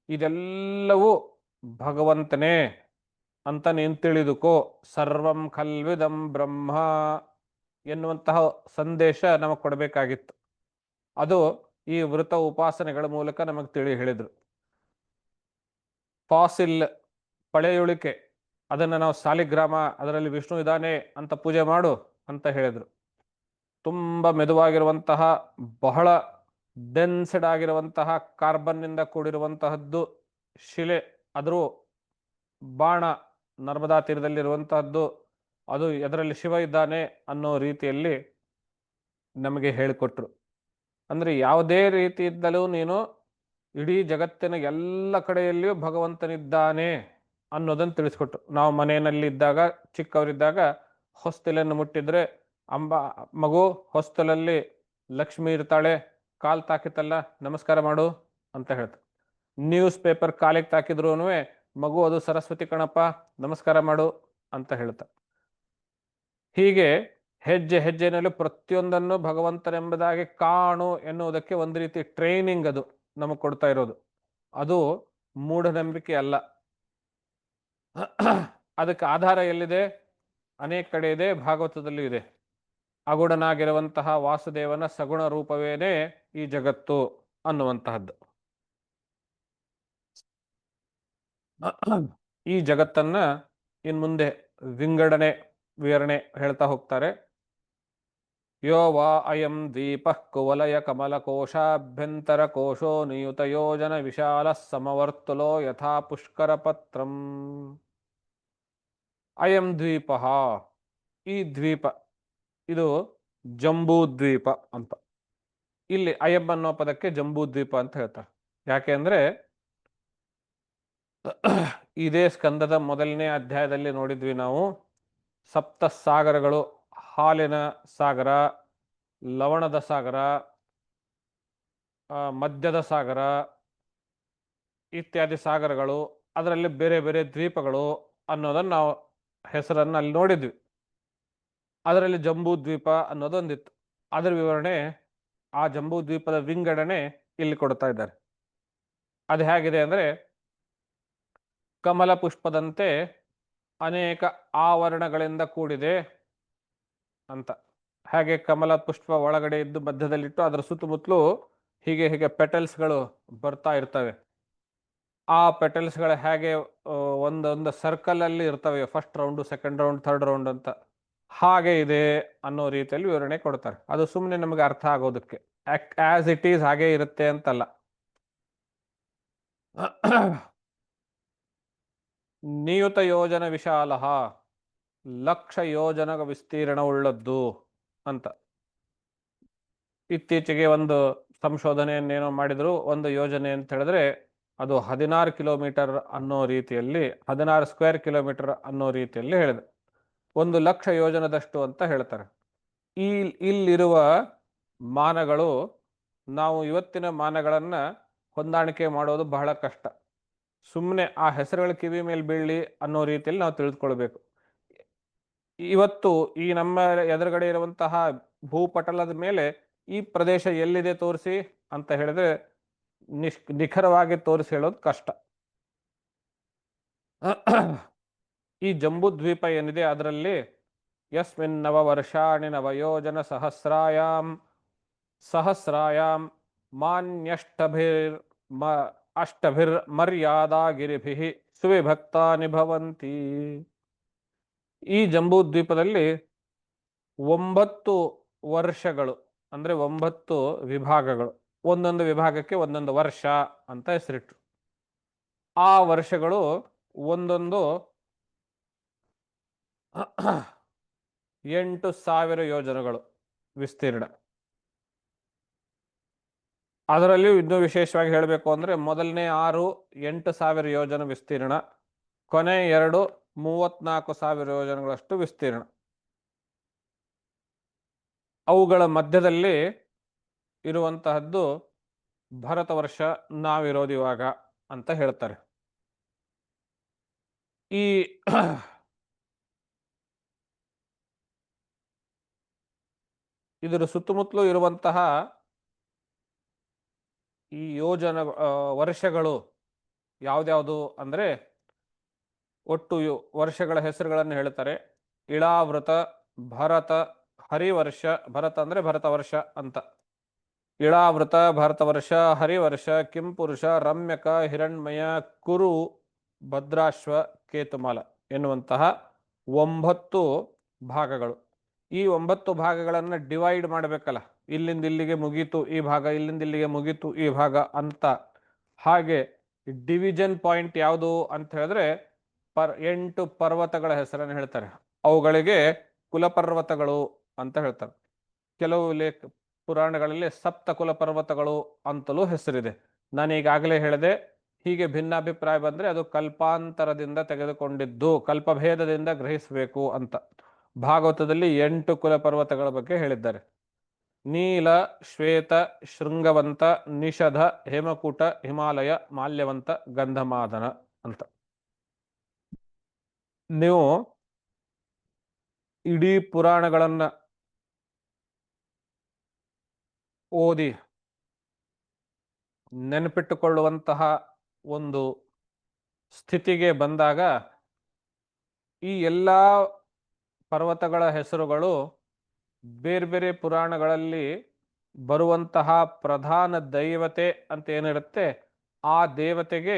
ಇದೆಲ್ಲವೂ ಭಗವಂತನೇ ಅಂತ ನೀನು ತಿಳಿದುಕೋ, ಸರ್ವಂ ಖಲ್ವಿದಂ ಬ್ರಹ್ಮ ಎನ್ನುವಂತಹ ಸಂದೇಶ ನಮಗೆ ಕೊಡಬೇಕಾಗಿತ್ತು. ಅದು ಈ ವೃತ ಉಪಾಸನೆಗಳ ಮೂಲಕ ನಮಗೆ ತಿಳಿ ಹೇಳಿದರು. ಫಾಸಿಲ್ ಪಳೆಯುಳಿಕೆ, ಅದನ್ನು ನಾವು ಸಾಲಿಗ್ರಾಮ, ಅದರಲ್ಲಿ ವಿಷ್ಣು ಇದ್ದಾನೆ ಅಂತ ಪೂಜೆ ಮಾಡು ಅಂತ ಹೇಳಿದರು. ತುಂಬ ಮೆದುವಾಗಿರುವಂತಹ, ಬಹಳ ಡೆನ್ಸ್ಡ್ ಆಗಿರುವಂತಹ ಕಾರ್ಬನ್ನಿಂದ ಕೂಡಿರುವಂತಹದ್ದು ಶಿಲೆ, ಅದರೂ ಬಾಣ ನರ್ಮದಾ ತೀರದಲ್ಲಿರುವಂತಹದ್ದು, ಅದು ಅದರಲ್ಲಿ ಶಿವ ಇದ್ದಾನೆ ಅನ್ನೋ ರೀತಿಯಲ್ಲಿ ನಮಗೆ ಹೇಳಿಕೊಟ್ರು. ಅಂದರೆ ಯಾವುದೇ ರೀತಿಯಿಂದಲೂ ನೀನು ಇಡೀ ಜಗತ್ತಿನ ಎಲ್ಲ ಕಡೆಯಲ್ಲಿಯೂ ಭಗವಂತನಿದ್ದಾನೆ ಅನ್ನೋದನ್ನು ತಿಳಿಸ್ಕೊಟ್ರು. ನಾವು ಮನೆಯಲ್ಲಿದ್ದಾಗ, ಚಿಕ್ಕವರಿದ್ದಾಗ ಹೊಸ್ತಿಲನ್ನು ಮುಟ್ಟಿದ್ರೆ ಮಗು ಹೊಸ್ತಲಲ್ಲಿ ಲಕ್ಷ್ಮಿ ಇರ್ತಾಳೆ, ಕಾಲು ತಾಕಿತಲ್ಲ ನಮಸ್ಕಾರ ಮಾಡು ಅಂತ ಹೇಳ್ತಾರೆ. ನ್ಯೂಸ್ ಪೇಪರ್ ಕಾಲಿಗೆ ತಾಕಿದ್ರು ಮಗು ಅದು ಸರಸ್ವತಿ ಕಣಪ್ಪ ನಮಸ್ಕಾರ ಮಾಡು ಅಂತ ಹೇಳ್ತಾರೆ. ಹೀಗೆ ಹೆಜ್ಜೆ ಹೆಜ್ಜೆನಲ್ಲೂ ಪ್ರತಿಯೊಂದನ್ನು ಭಗವಂತನೆಂಬುದಾಗಿ ಕಾಣು ಎನ್ನುವುದಕ್ಕೆ ಒಂದು ರೀತಿ ಟ್ರೈನಿಂಗ್ ಅದು ನಮಗೆ ಕೊಡ್ತಾ ಇರೋದು. ಅದು ಮೂಢನಂಬಿಕೆ ಅಲ್ಲ. ಅದಕ್ಕೆ ಆಧಾರ ಎಲ್ಲಿದೆ? ಅನೇಕ ಕಡೆ ಇದೆ, ಭಾಗವತದಲ್ಲೂ ಇದೆ. ಅಗುಣನಾಗಿರುವಂತಹ ವಾಸುದೇವನ ಸಗುಣ ರೂಪವೇನೇ ಈ ಜಗತ್ತು ಅನ್ನುವಂತಹದ್ದು. ಈ ಜಗತ್ತನ್ನ ಇನ್ ಮುಂದೆ ವಿಂಗಡಣೆ ವಿವರಣೆ ಹೇಳ್ತಾ ಹೋಗ್ತಾರೆ. ಯೋ ವಾ ಅಯಂ ದ್ವೀಪ ಕುವಲಯ ಕಮಲ ಕೋಶಾಭ್ಯಂತರ ಕೋಶೋ ನಿಯುತ ಯೋಜನ ವಿಶಾಲ ಸಮವರ್ತುಲೋ ಯಥಾ ಪುಷ್ಕರ ಪತ್ರಂ. ಅಯಂ ದ್ವೀಪ, ಈ ದ್ವೀಪ ಇದು ಜಂಬೂ ದ್ವೀಪ ಅಂತ. ಇಲ್ಲಿ ಅಯಂ ಅನ್ನೋ ಪದಕ್ಕೆ ಜಂಬೂ ದ್ವೀಪ ಅಂತ ಹೇಳ್ತಾರೆ. ಯಾಕೆ ಅಂದ್ರೆ ಇದೇ ಸ್ಕಂದದ ಮೊದಲನೇ ಅಧ್ಯಾಯದಲ್ಲಿ ನೋಡಿದ್ವಿ ನಾವು, ಸಪ್ತ ಸಾಗರಗಳು, ಹಾಲಿನ ಸಾಗರ, ಲವಣದ ಸಾಗರ, ಮಧ್ಯದ ಸಾಗರ ಇತ್ಯಾದಿ ಸಾಗರಗಳು, ಅದರಲ್ಲಿ ಬೇರೆ ಬೇರೆ ದ್ವೀಪಗಳು ಅನ್ನೋದನ್ನು ನಾವು ಹೆಸರನ್ನು ಅಲ್ಲಿ ನೋಡಿದ್ವಿ. ಅದರಲ್ಲಿ ಜಂಬೂ ದ್ವೀಪ ಅನ್ನೋದೊಂದಿತ್ತು. ಅದರ ವಿವರಣೆ, ಆ ಜಂಬೂ ದ್ವೀಪದ ವಿಂಗಡಣೆ ಇಲ್ಲಿ ಕೊಡ್ತಾ ಇದ್ದಾರೆ. ಅದು ಹೇಗಿದೆ ಅಂದರೆ, ಕಮಲ ಪುಷ್ಪದಂತೆ ಅನೇಕ ಆವರಣಗಳಿಂದ ಕೂಡಿದೆ ಅಂತ. ಹಾಗೆ ಕಮಲ ಪುಷ್ಪ ಒಳಗಡೆ ಇದ್ದು ಮಧ್ಯದಲ್ಲಿಟ್ಟು ಅದರ ಸುತ್ತಮುತ್ತಲೂ ಹೀಗೆ ಹೀಗೆ ಪೆಟಲ್ಸ್ಗಳು ಬರ್ತಾ ಇರ್ತವೆ. ಆ ಪೆಟಲ್ಸ್ಗಳು ಹೇಗೆ ಒಂದೊಂದು ಸರ್ಕಲ್ ಅಲ್ಲಿ ಇರ್ತವೆ, first round, second round, third round ಅಂತ. ಹಾಗೆ ಇದೆ ಅನ್ನೋ ರೀತಿಯಲ್ಲಿ ವಿವರಣೆ ಕೊಡ್ತಾರೆ. ಅದು ಸುಮ್ಮನೆ ನಮಗೆ ಅರ್ಥ ಆಗೋದಕ್ಕೆ, ಆಸ್ ಇಟ್ ಈಸ್ ಹಾಗೆ ಇರುತ್ತೆ ಅಂತಲ್ಲ. ನಿಯುತ ಯೋಜನ ವಿಶಾಲ, 1,00,000 ಯೋಜನ ವಿಸ್ತೀರ್ಣವುಳ್ಳದ್ದು ಅಂತ. ಇತ್ತೀಚೆಗೆ ಒಂದು ಸಂಶೋಧನೆಯನ್ನೇನೋ ಮಾಡಿದ್ರು. ಒಂದು ಯೋಜನೆ ಅಂತ ಹೇಳಿದ್ರೆ ಅದು 16 ಕಿಲೋಮೀಟರ್ ಅನ್ನೋ ರೀತಿಯಲ್ಲಿ, 16 ಸ್ಕ್ವೇರ್ ಕಿಲೋಮೀಟರ್ ಅನ್ನೋ ರೀತಿಯಲ್ಲಿ ಹೇಳಿದೆ. 1,00,000 ಯೋಜನದಷ್ಟು ಅಂತ ಹೇಳ್ತಾರೆ. ಇಲ್ಲಿರುವ ಮಾನಗಳು ನಾವು ಇವತ್ತಿನ ಮಾನಗಳನ್ನು ಹೊಂದಾಣಿಕೆ ಮಾಡೋದು ಬಹಳ ಕಷ್ಟ. ಸುಮ್ಮನೆ ಆ ಹೆಸರುಗಳ ಕಿವಿ ಮೇಲೆ ಬೀಳಲಿ ಅನ್ನೋ ರೀತಿಯಲ್ಲಿ ನಾವು ತಿಳಿದುಕೊಳ್ಬೇಕು. ಇವತ್ತು ಈ ನಮ್ಮ ಎದುರುಗಡೆ ಇರುವಂತಹ ಭೂಪಟಲದ ಮೇಲೆ ಈ ಪ್ರದೇಶ ಎಲ್ಲಿದೆ ತೋರಿಸಿ ಅಂತ ಹೇಳಿದ್ರೆ ನಿಖರವಾಗಿ ತೋರಿಸಿ ಹೇಳೋದು ಕಷ್ಟ. ಈ ಜಂಬೂ ದ್ವೀಪ ಏನಿದೆ ಅದರಲ್ಲಿ ಯಸ್ಮಿನ್ ನವ ವರ್ಷಾಣಿ ನವಯೋಜನ ಸಹಸ್ರಾಯಾಮ್ ಅಷ್ಟಭಿರ್ ಮರ್ಯಾದಾ ಗಿರಿಭಿ ಸುವಿಭಕ್ತಾನಿ ಭವಂತಿ. ಈ ಜಂಬೂ ದ್ವೀಪದಲ್ಲಿ 9 ವರ್ಷಗಳು ಅಂದ್ರೆ 9 ವಿಭಾಗಗಳು, ಒಂದೊಂದು ವಿಭಾಗಕ್ಕೆ ಒಂದೊಂದು ವರ್ಷ ಅಂತ ಹೆಸರಿಟ್ರು. ಆ ವರ್ಷಗಳು ಒಂದೊಂದು 8,000 ಯೋಜನೆಗಳು ವಿಸ್ತೀರ್ಣ. ಅದರಲ್ಲಿಯೂ ಇನ್ನೂ ವಿಶೇಷವಾಗಿ ಹೇಳಬೇಕು ಅಂದರೆ ಮೊದಲನೇ 6 8,000 ಯೋಜನೆ ವಿಸ್ತೀರ್ಣ, ಕೊನೆ 2 34,000 ಯೋಜನೆಗಳಷ್ಟು ವಿಸ್ತೀರ್ಣ. ಅವುಗಳ ಮಧ್ಯದಲ್ಲಿ ಇರುವಂತಹದ್ದು ಭಾರತ ವರ್ಷ, ನಾವಿರೋದು ಇವಾಗ ಅಂತ ಹೇಳ್ತಾರೆ. ಈ ಇದರ ಸುತ್ತಮುತ್ತಲೂ ಇರುವಂತಹ ಈ ಯೋಜನ ವರ್ಷಗಳು ಯಾವ್ದ್ಯಾವುದು ಅಂದರೆ ಒಟ್ಟು ವರ್ಷಗಳ ಹೆಸರುಗಳನ್ನು ಹೇಳ್ತಾರೆ. ಇಳಾವೃತ, ಭರತ, ಹರಿವರ್ಷ, ಭರತ ಅಂದರೆ ಭರತ ವರ್ಷ ಅಂತ, ಇಳಾವೃತ, ಭರತವರ್ಷ, ಹರಿವರ್ಷ, ಕಿಂಪುರುಷ, ರಮ್ಯಕ, ಹಿರಣ್ಮಯ, ಕುರು, ಭದ್ರಾಶ್ವ, ಕೇತುಮಾಲ ಎನ್ನುವಂತಹ 9 ಭಾಗಗಳು. ಈ 9 ಭಾಗಗಳನ್ನು ಡಿವೈಡ್ ಮಾಡಬೇಕಲ್ಲ, ಇಲ್ಲಿಂದ ಇಲ್ಲಿಗೆ ಮುಗೀತು ಈ ಭಾಗ, ಇಲ್ಲಿಂದ ಇಲ್ಲಿಗೆ ಮುಗೀತು ಈ ಭಾಗ ಅಂತ. ಹಾಗೆ ಡಿವಿಷನ್ ಪಾಯಿಂಟ್ ಯಾವುದು ಅಂತ ಹೇಳಿದ್ರೆ 8 ಪರ್ವತಗಳ ಹೆಸರನ್ನು ಹೇಳ್ತಾರೆ. ಅವುಗಳಿಗೆ ಕುಲಪರ್ವತಗಳು ಅಂತ ಹೇಳ್ತಾರೆ. ಕೆಲವು ಪುರಾಣಗಳಲ್ಲಿ ಸಪ್ತಕುಲ ಪರ್ವತಗಳು ಅಂತಲೂ ಹೆಸರಿದೆ. ನಾನು ಈಗಾಗಲೇ ಹೇಳಿದೆ, ಹೀಗೆ ಭಿನ್ನಾಭಿಪ್ರಾಯ ಬಂದರೆ ಅದು ಕಲ್ಪಾಂತರದಿಂದ ತೆಗೆದುಕೊಂಡಿದ್ದು, ಕಲ್ಪಭೇದದಿಂದ ಗ್ರಹಿಸಬೇಕು ಅಂತ. ಭಾಗವತದಲ್ಲಿ 8 ಕುಲ ಪರ್ವತಗಳ ಬಗ್ಗೆ ಹೇಳಿದ್ದಾರೆ. ನೀಲ, ಶ್ವೇತ, ಶೃಂಗವಂತ, ನಿಷಧ, ಹೇಮಕೂಟ, ಹಿಮಾಲಯ, ಮಾಲ್ಯವಂತ, ಗಂಧಮಾದನ ಅಂತ. ನೀವು ಇಡೀ ಪುರಾಣಗಳನ್ನ ಓದಿ ನೆನಪಿಟ್ಟುಕೊಳ್ಳುವಂತಹ ಒಂದು ಸ್ಥಿತಿಗೆ ಬಂದಾಗ ಈ ಎಲ್ಲ ಪರ್ವತಗಳ ಹೆಸರುಗಳು ಬೇರೆ ಬೇರೆ ಪುರಾಣಗಳಲ್ಲಿ ಬರುವಂತಹ ಪ್ರಧಾನ ದೈವತೆ ಅಂತ ಏನಿರುತ್ತೆ, ಆ ದೇವತೆಗೆ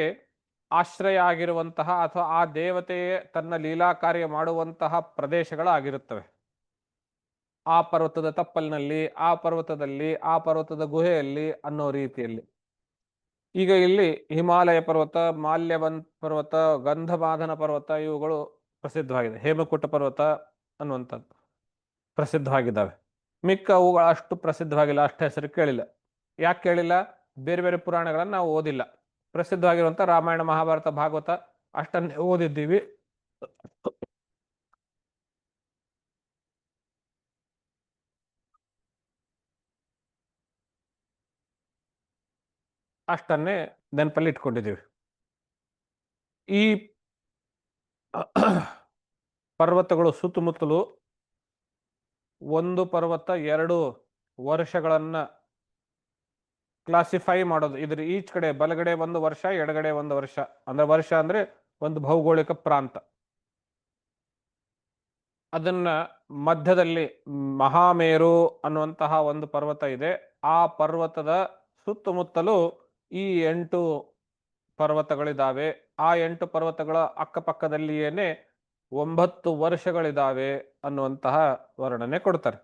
ಆಶ್ರಯ ಆಗಿರುವಂತಹ ಅಥವಾ ಆ ದೇವತೆಯೇ ತನ್ನ ಲೀಲಾ ಕಾರ್ಯ ಮಾಡುವಂತಹ ಪ್ರದೇಶಗಳಾಗಿರುತ್ತವೆ. ಆ ಪರ್ವತದ ತಪ್ಪಲಿನಲ್ಲಿ, ಆ ಪರ್ವತದಲ್ಲಿ, ಆ ಪರ್ವತದ ಗುಹೆಯಲ್ಲಿ ಅನ್ನೋ ರೀತಿಯಲ್ಲಿ. ಈಗ ಇಲ್ಲಿ ಹಿಮಾಲಯ ಪರ್ವತ, ಮಾಲ್ಯವಂತ ಪರ್ವತ, ಗಂಧಮಾದನ ಪರ್ವತ ಇವುಗಳು ಪ್ರಸಿದ್ಧವಾಗಿದೆ. ಹೇಮಕೂಟ ಪರ್ವತ ಅನ್ನುವಂಥದ್ದು ಪ್ರಸಿದ್ಧವಾಗಿದ್ದಾವೆ. ಮಿಕ್ಕ ಅವುಗಳು ಅಷ್ಟು ಪ್ರಸಿದ್ಧವಾಗಿಲ್ಲ, ಅಷ್ಟು ಹೆಸರು ಕೇಳಿಲ್ಲ. ಯಾಕೆ ಕೇಳಿಲ್ಲ? ಬೇರೆ ಬೇರೆ ಪುರಾಣಗಳನ್ನು ನಾವು ಓದಿಲ್ಲ. ಪ್ರಸಿದ್ಧವಾಗಿರುವಂಥ ರಾಮಾಯಣ, ಮಹಾಭಾರತ, ಭಾಗವತ ಅಷ್ಟನ್ನೇ ಓದಿದ್ದೀವಿ. ಅಷ್ಟನ್ನೇ ನೆನಪಲ್ಲಿ ಇಟ್ಕೊಂಡಿದ್ದೀವಿ. ಈ ಪರ್ವತಗಳು ಸುತ್ತಮುತ್ತಲು ಒಂದು ಪರ್ವತ 2 ವರ್ಷಗಳನ್ನ ಕ್ಲಾಸಿಫೈ ಮಾಡೋದು. ಇದ್ರ ಈಚ್ ಕಡೆ ಬಲಗಡೆ 1 ವರ್ಷ, ಎಡಗಡೆ 1 ವರ್ಷ. ಅಂದ್ರೆ ವರ್ಷ ಅಂದ್ರೆ ಒಂದು ಭೌಗೋಳಿಕ ಪ್ರಾಂತ. ಅದನ್ನ ಮಧ್ಯದಲ್ಲಿ ಮಹಾಮೇರು ಅನ್ನುವಂತಹ ಒಂದು ಪರ್ವತ ಇದೆ. ಆ ಪರ್ವತದ ಸುತ್ತಮುತ್ತಲೂ ಈ 8 ಪರ್ವತಗಳಿದ್ದಾವೆ. ಆ 8 ಪರ್ವತಗಳ ಅಕ್ಕಪಕ್ಕದಲ್ಲಿಯೇನೆ 9 ವರ್ಷಗಳಿದ್ದಾವೆ ಅನ್ನುವಂತಹ ವರ್ಣನೆ ಕೊಡ್ತಾರೆ.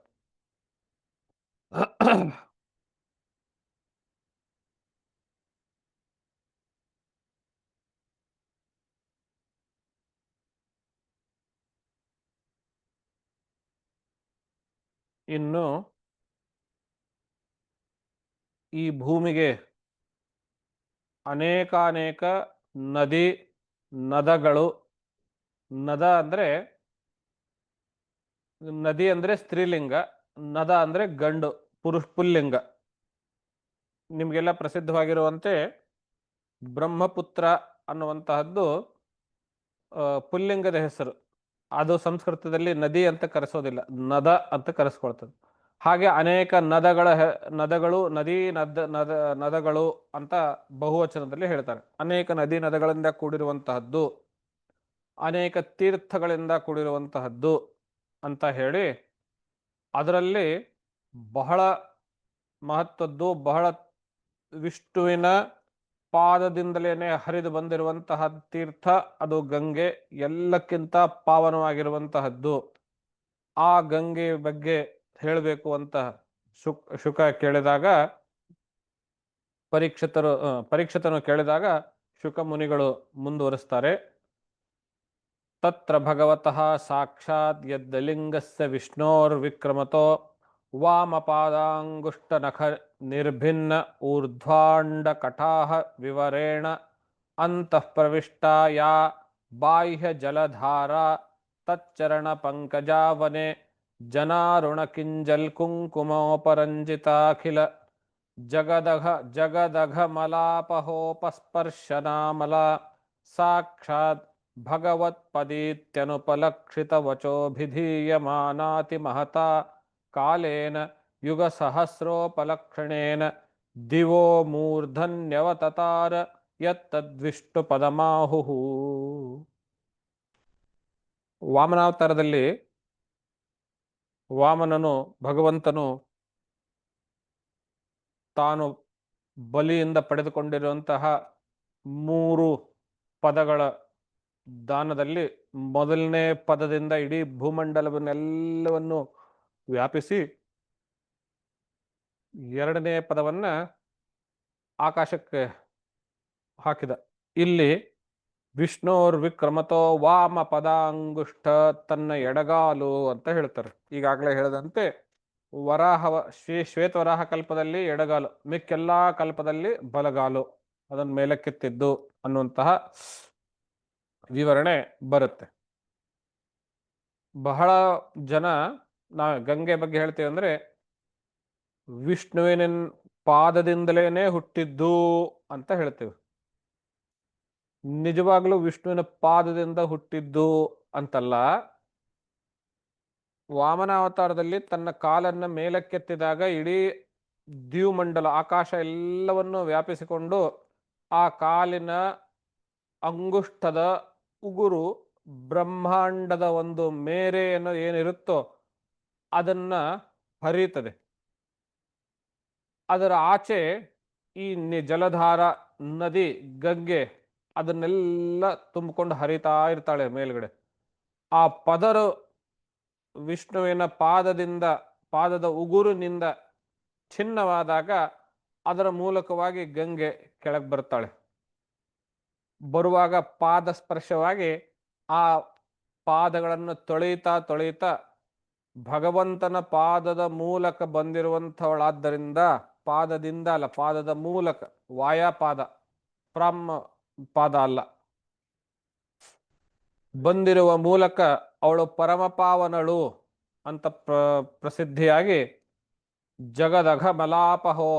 ಇನ್ನು ಈ ಭೂಮಿಗೆ ಅನೇಕಾನೇಕ ನದಿ ನದಗಳು, ನದ ಅಂದ್ರೆ ನದಿ ಅಂದ್ರೆ ಸ್ತ್ರೀಲಿಂಗ, ನದ ಅಂದ್ರೆ ಗಂಡು ಪುಲ್ಲಿಂಗ. ನಿಮಗೆಲ್ಲ ಪ್ರಸಿದ್ಧವಾಗಿರುವಂತೆ ಬ್ರಹ್ಮಪುತ್ರ ಅನ್ನುವಂತಹದ್ದು ಪುಲ್ಲಿಂಗದ ಹೆಸರು. ಅದು ಸಂಸ್ಕೃತದಲ್ಲಿ ನದಿ ಅಂತ ಕರೆಸೋದಿಲ್ಲ, ನದ ಅಂತ ಕರೆಸ್ಕೊಳ್ತದೆ. ಹಾಗೆ ಅನೇಕ ನದಗಳು ನದಗಳು ಅಂತ ಬಹುವಚನದಲ್ಲಿ ಹೇಳ್ತಾರೆ. ಅನೇಕ ನದಿ ನದಗಳಿಂದ ಕೂಡಿರುವಂತಹದ್ದು, ಅನೇಕ ತೀರ್ಥಗಳಿಂದ ಕೂಡಿರುವಂತಹದ್ದು ಅಂತ ಹೇಳಿ, ಅದರಲ್ಲಿ ಬಹಳ ಮಹತ್ವದ್ದು, ಬಹಳ ವಿಷ್ಣುವಿನ ಪಾದದಿಂದಲೇನೆ ಹರಿದು ಬಂದಿರುವಂತಹ ತೀರ್ಥ ಅದು ಗಂಗೆ. ಎಲ್ಲಕ್ಕಿಂತ ಪಾವನವಾಗಿರುವಂತಹದ್ದು. ಆ ಗಂಗೆ ಬಗ್ಗೆ ಹೇಳಬೇಕು ಅಂತ ಶುಕ ಕೇಳಿದಾಗ, ಪರೀಕ್ಷಿತನು ಕೇಳಿದಾಗ ಶುಕ ಮುನಿಗಳು ಮುಂದುವರಿಸ್ತಾರೆ. ತತ್ರ ಭಗವತಃ ಸಾಕ್ಷಾತ್ ಯದ್ದಲಿಂಗಸ್ಯ ವಿಷ್ಣೋರ್ವಿಕ್ರಮತೋ ವಾಮಪಾದಾಂಗುಷ್ಟ ನಖ ನಿರ್ಭಿನ್ನ ಊರ್ಧ್ವಾಂಡ ಕಟಾಹ ವಿವರೇಣ ಅಂತಃ ಪ್ರವಿಷ್ಟಾ ಯಾ ಬಾಹ್ಯ ಜಲಧಾರ ತಚ್ಚರಣ ಪಂಕಜಾವನೆ ಜನಾರುಣ ಕಿಂಜಲ್ ಕುಂಕುಮೋಪರಂಜಿತಾಖಿಲ ಜಗದಘ ಮಲಾಪಹೋಪಸ್ಪರ್ಶನಾಮಲ ಸಾಕ್ಷಾತ್ ಭಗವತ್ಪದೀತ್ಯನುಪಲಕ್ಷಿತ ವಚೋಭಿಧೀಯಮಾನಾತಿ ಮಹತಾ ಕಾಲೇನ ಯುಗ ಸಹಸ್ರೋಪಲಕ್ಷಣೇನ ದಿವೋ ಮೂರ್ಧನ್ಯವತತಾರ ಯತ್ತದ್ವಿಷ್ಣು ಪದಮಾಹುಃ. ವಾಮನಾವತಾರದಲ್ಲಿ ವಾಮನನು ಭಗವಂತನು ತಾನು ಬಲಿಯಿಂದ ಪಡೆದುಕೊಂಡಿರುವಂತಹ 3 ಪದಗಳ ದಾನದಲ್ಲಿ ಮೊದಲನೇ ಪದದಿಂದ ಇಡೀ ಭೂಮಂಡಲವನ್ನೆಲ್ಲವನ್ನು ವ್ಯಾಪಿಸಿ, ಎರಡನೇ ಪದವನ್ನ ಆಕಾಶಕ್ಕೆ ಹಾಕಿದ. ಇಲ್ಲಿ ವಿಷ್ಣೋರ್ ವಿಕ್ರಮತೋ ವಾಮ ಪದಾಂಗುಷ್ಟ, ತನ್ನ ಎಡಗಾಲು ಅಂತ ಹೇಳ್ತಾರೆ. ಈಗಾಗಲೇ ಹೇಳಿದಂತೆ ಶ್ವೇತವರಾಹ ಕಲ್ಪದಲ್ಲಿ ಎಡಗಾಲು, ಮಿಕ್ಕೆಲ್ಲಾ ಕಲ್ಪದಲ್ಲಿ ಬಲಗಾಲು, ಅದನ್ನು ಮೇಲಕ್ಕೆತ್ತಿದ್ದು ಅನ್ನುವಂತಹ ವಿವರಣೆ ಬರುತ್ತೆ. ಬಹಳ ಜನ ನಾವು ಗಂಗೆ ಬಗ್ಗೆ ಹೇಳ್ತೀವಿ ಅಂದ್ರೆ ವಿಷ್ಣುವಿನ ಪಾದದಿಂದಲೇನೆ ಹುಟ್ಟಿದ್ದು ಅಂತ ಹೇಳ್ತೇವೆ. ನಿಜವಾಗ್ಲೂ ವಿಷ್ಣುವಿನ ಪಾದದಿಂದ ಹುಟ್ಟಿದ್ದು ಅಂತಲ್ಲ. ವಾಮನಾವತಾರದಲ್ಲಿ ತನ್ನ ಕಾಲನ್ನ ಮೇಲಕ್ಕೆತ್ತಿದಾಗ ಇಡೀ ದ್ಯುಮಂಡಲ, ಆಕಾಶ ಎಲ್ಲವನ್ನು ವ್ಯಾಪಿಸಿಕೊಂಡು ಆ ಕಾಲಿನ ಅಂಗುಷ್ಟದ ಉಗುರು ಬ್ರಹ್ಮಾಂಡದ ಒಂದು ಮೇರೆಯನ್ನು ಏನಿರುತ್ತೋ ಅದನ್ನ ಹರಿಯುತ್ತದೆ. ಅದರ ಆಚೆ ಈ ಜಲಧಾರ, ನದಿ, ಗಂಗೆ ಅದನ್ನೆಲ್ಲ ತುಂಬಿಕೊಂಡು ಹರಿತಾ ಇರ್ತಾಳೆ ಮೇಲ್ಗಡೆ. ಆ ಪದರು ವಿಷ್ಣುವಿನ ಪಾದದ ಉಗುರಿನಿಂದ ಛಿನ್ನವಾದಾಗ ಅದರ ಮೂಲಕವಾಗಿ ಗಂಗೆ ಕೆಳಗೆ ಬರ್ತಾಳೆ. ಬರುವಾಗ ಪಾದ ಸ್ಪರ್ಶವಾಗಿ ಆ ಪಾದಗಳನ್ನು ತೊಳೆಯುತ್ತಾ ಭಗವಂತನ ಪಾದದ ಮೂಲಕ ಬಂದಿರುವಂಥವಳಾದ್ದರಿಂದ, ಪಾದದಿಂದ ಅಲ್ಲ, ಪಾದದ ಮೂಲಕ, ವಾಯಪಾದ, ಪಾದ ಅಲ್ಲ, ಬಂದಿರುವ ಮೂಲಕ ಅವಳು ಪರಮಪಾವನಳು ಅಂತ ಪ್ರಸಿದ್ಧಿಯಾಗಿ ಜಗದಘ ಮಲಾಪಹೋ,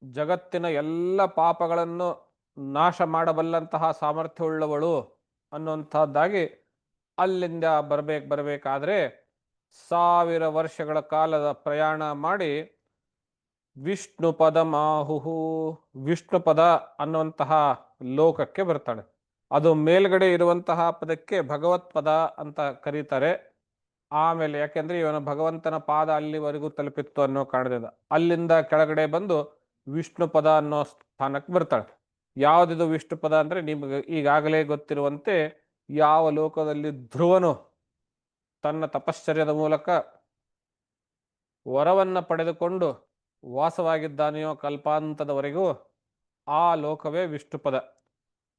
ಜಗತ್ತಿನ ಎಲ್ಲ ಪಾಪಗಳನ್ನು ನಾಶ ಮಾಡಬಲ್ಲಂತಹ ಸಾಮರ್ಥ್ಯವುಳ್ಳವಳು ಅನ್ನುವಂಥದ್ದಾಗಿ ಅಲ್ಲಿಂದ ಬರಬೇಕಾದ್ರೆ 1000 ವರ್ಷಗಳ ಕಾಲದ ಪ್ರಯಾಣ ಮಾಡಿ ವಿಷ್ಣು ಪದ ಮಾಹುಹು, ವಿಷ್ಣು ಪದ ಅನ್ನುವಂತಹ ಲೋಕಕ್ಕೆ ಬರ್ತಾಳೆ. ಅದು ಮೇಲ್ಗಡೆ ಇರುವಂತಹ ಪದಕ್ಕೆ ಭಗವತ್ ಪದ ಅಂತ ಕರೀತಾರೆ. ಆಮೇಲೆ ಯಾಕೆಂದ್ರೆ ಇವನ ಭಗವಂತನ ಪಾದ ಅಲ್ಲಿವರೆಗೂ ತಲುಪಿತ್ತು ಅನ್ನೋ ಕಾರಣದಿಂದ ಅಲ್ಲಿಂದ ಕೆಳಗಡೆ ಬಂದು ವಿಷ್ಣು ಪದ ಅನ್ನೋ ಸ್ಥಾನಕ್ಕೆ ಬರ್ತಾಳೆ. ಯಾವುದಿದು ವಿಷ್ಣು ಪದ ಅಂದ್ರೆ ನಿಮಗೆ ಈಗಾಗಲೇ ಗೊತ್ತಿರುವಂತೆ, ಯಾವ ಲೋಕದಲ್ಲಿ ಧ್ರುವನು ತನ್ನ ತಪಶ್ಚರ್ಯದ ಮೂಲಕ ವರವನ್ನ ಪಡೆದುಕೊಂಡು ವಾಸವಾಗಿದ್ದಾನೆಯೋ ಕಲ್ಪಾಂತದವರೆಗೂ, ಆ ಲೋಕವೇ ವಿಷ್ಣುಪದ.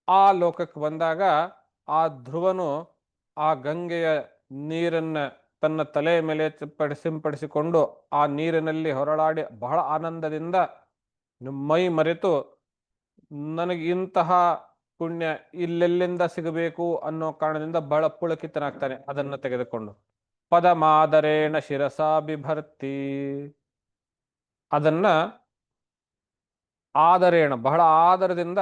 ಆ ಲೋಕಕ್ಕೆ ಬಂದಾಗ ಆ ಧ್ರುವನು ಆ ಗಂಗೆಯ ನೀರನ್ನ ತನ್ನ ತಲೆಯ ಮೇಲೆ ಸಿಂಪಡಿಸಿಕೊಂಡು ಆ ನೀರಿನಲ್ಲಿ ಹೊರಳಾಡಿ ಬಹಳ ಆನಂದದಿಂದ ಮೈ ಮರೆತು, ನನಗೆ ಇಂತಹ ಪುಣ್ಯ ಇಲ್ಲೆಲ್ಲಿಂದ ಸಿಗಬೇಕು ಅನ್ನೋ ಕಾರಣದಿಂದ ಬಹಳ ಪುಳಕಿತನಾಗ್ತಾನೆ. ಅದನ್ನು ತೆಗೆದುಕೊಂಡು ಪದಮಾದರೇಣ ಶಿರಸಾ ಬಿಭರ್ತಿ, ಅದನ್ನ ಆದರೇಣ ಬಹಳ ಆದರದಿಂದ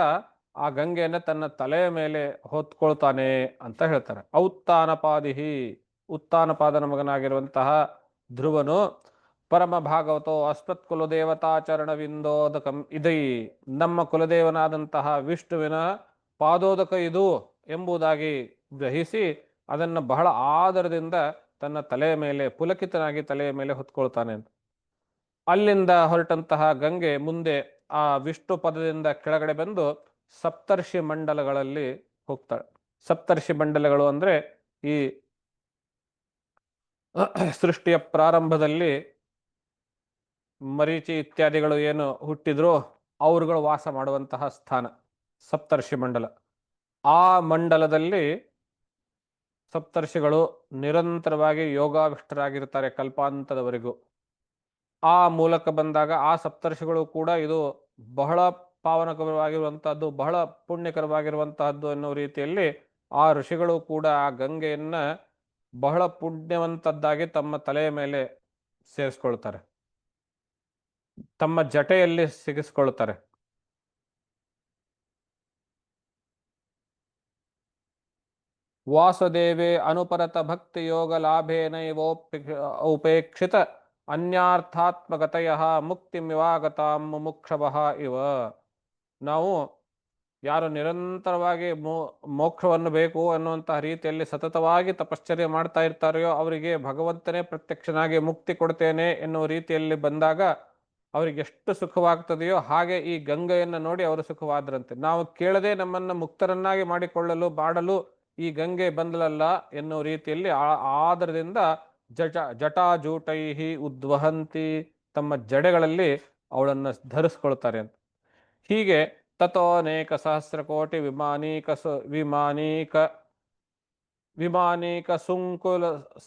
ಆ ಗಂಗೆಯನ್ನು ತನ್ನ ತಲೆಯ ಮೇಲೆ ಹೊತ್ಕೊಳ್ತಾನೆ ಅಂತ ಹೇಳ್ತಾರೆ. ಔತ್ತಾನಪಾದಿಹಿ, ಉತ್ತಾನಪಾದನ ಮಗನಾಗಿರುವಂತಹ ಧ್ರುವನು ಪರಮ ಭಾಗವತೋ ಅಸ್ಮತ್ ಕುಲದೇವತಾಚರಣವಿಂದೋದಕಂ ಇದೈ, ನಮ್ಮ ಕುಲದೇವನಾದಂತಹ ವಿಷ್ಣುವಿನ ಪಾದೋದಕ ಇದು ಎಂಬುದಾಗಿ ಗ್ರಹಿಸಿ ಅದನ್ನು ಬಹಳ ಆದರದಿಂದ ತನ್ನ ತಲೆಯ ಮೇಲೆ ಪುಲಕಿತನಾಗಿ ತಲೆಯ ಮೇಲೆ ಹೊತ್ಕೊಳ್ತಾನೆ ಅಂತ. ಅಲ್ಲಿಂದ ಹೊರಟಂತಹ ಗಂಗೆ ಮುಂದೆ ಆ ವಿಷ್ಣು ಪದದಿಂದ ಕೆಳಗಡೆ ಬಂದು ಸಪ್ತರ್ಷಿ ಮಂಡಲಗಳಲ್ಲಿ ಹೋಗ್ತಾಳೆ. ಸಪ್ತರ್ಷಿ ಮಂಡಲಗಳು ಅಂದ್ರೆ ಈ ಸೃಷ್ಟಿಯ ಪ್ರಾರಂಭದಲ್ಲಿ ಮರೀಚಿ ಇತ್ಯಾದಿಗಳು ಏನು ಹುಟ್ಟಿದ್ರು ಅವರುಗಳು ವಾಸ ಮಾಡುವಂತಹ ಸ್ಥಾನ ಸಪ್ತರ್ಷಿ ಮಂಡಲ. ಆ ಮಂಡಲದಲ್ಲಿ ಸಪ್ತರ್ಷಿಗಳು ನಿರಂತರವಾಗಿ ಯೋಗಾವಿಷ್ಟರಾಗಿರ್ತಾರೆ ಕಲ್ಪಾಂತದವರೆಗೂ. ಆ ಮೂಲಕ ಬಂದಾಗ ಆ ಸಪ್ತರ್ಷಿಗಳು ಕೂಡ ಇದು ಬಹಳ ಪಾವನಕರವಾಗಿರುವಂತಹದ್ದು, ಬಹಳ ಪುಣ್ಯಕರವಾಗಿರುವಂತಹದ್ದು ಅನ್ನೋ ರೀತಿಯಲ್ಲಿ ಆ ಋಷಿಗಳು ಕೂಡ ಆ ಗಂಗೆಯನ್ನ ಬಹಳ ಪುಣ್ಯವಂತದ್ದಾಗಿ ತಮ್ಮ ತಲೆಯ ಮೇಲೆ ಸೇರಿಸ್ಕೊಳ್ತಾರೆ, ತಮ್ಮ ಜಟೆಯಲ್ಲಿ ಸಿಗಿಸ್ಕೊಳ್ತಾರೆ. ವಾಸುದೇವೇ ಅನುಪರತ ಭಕ್ತಿ ಯೋಗ ಲಾಭೇನೈವೋಪೇಕ್ಷಿತ ಅನ್ಯಾರ್ಥಾತ್ಮಗತಯ ಮುಕ್ತಿ ಮಿವಾಗತಾಂ ಮುಮುಕ್ಷವಃ ಇವ. ನಾವು ಯಾರು ನಿರಂತರವಾಗಿ ಮೋಕ್ಷವನ್ನು ಬೇಕು ಅನ್ನುವಂತಹ ರೀತಿಯಲ್ಲಿ ಸತತವಾಗಿ ತಪಶ್ಚರ್ಯ ಮಾಡ್ತಾ ಇರ್ತಾರೆಯೋ ಅವರಿಗೆ ಭಗವಂತನೇ ಪ್ರತ್ಯಕ್ಷನಾಗಿ ಮುಕ್ತಿ ಕೊಡ್ತೇನೆ ಎನ್ನುವ ರೀತಿಯಲ್ಲಿ ಬಂದಾಗ ಅವರಿಗೆ ಎಷ್ಟು ಸುಖವಾಗ್ತದೆಯೋ ಹಾಗೆ ಈ ಗಂಗೆಯನ್ನು ನೋಡಿ ಅವರು ಸುಖವಾದ್ರಂತೆ. ನಾವು ಕೇಳದೆ ನಮ್ಮನ್ನು ಮುಕ್ತರನ್ನಾಗಿ ಮಾಡಿಕೊಳ್ಳಲು ಮಾಡಲು ಈ ಗಂಗೆ ಬಂದಲಲ್ಲ ಎನ್ನುವ ರೀತಿಯಲ್ಲಿ ಆದರದಿಂದ ಜಟಾಜೂಟೈಹಿ ಉದ್ವಹಂತಿ, ತಮ್ಮ ಜಡೆಗಳಲ್ಲಿ ಅವಳನ್ನು ಧರಿಸ್ಕೊಳ್ತಾರೆ ಅಂತ. ಹೀಗೆ ತಥೋನೇಕ ಸಹಸ್ರಕೋಟಿ ವಿಮಾನೀಕ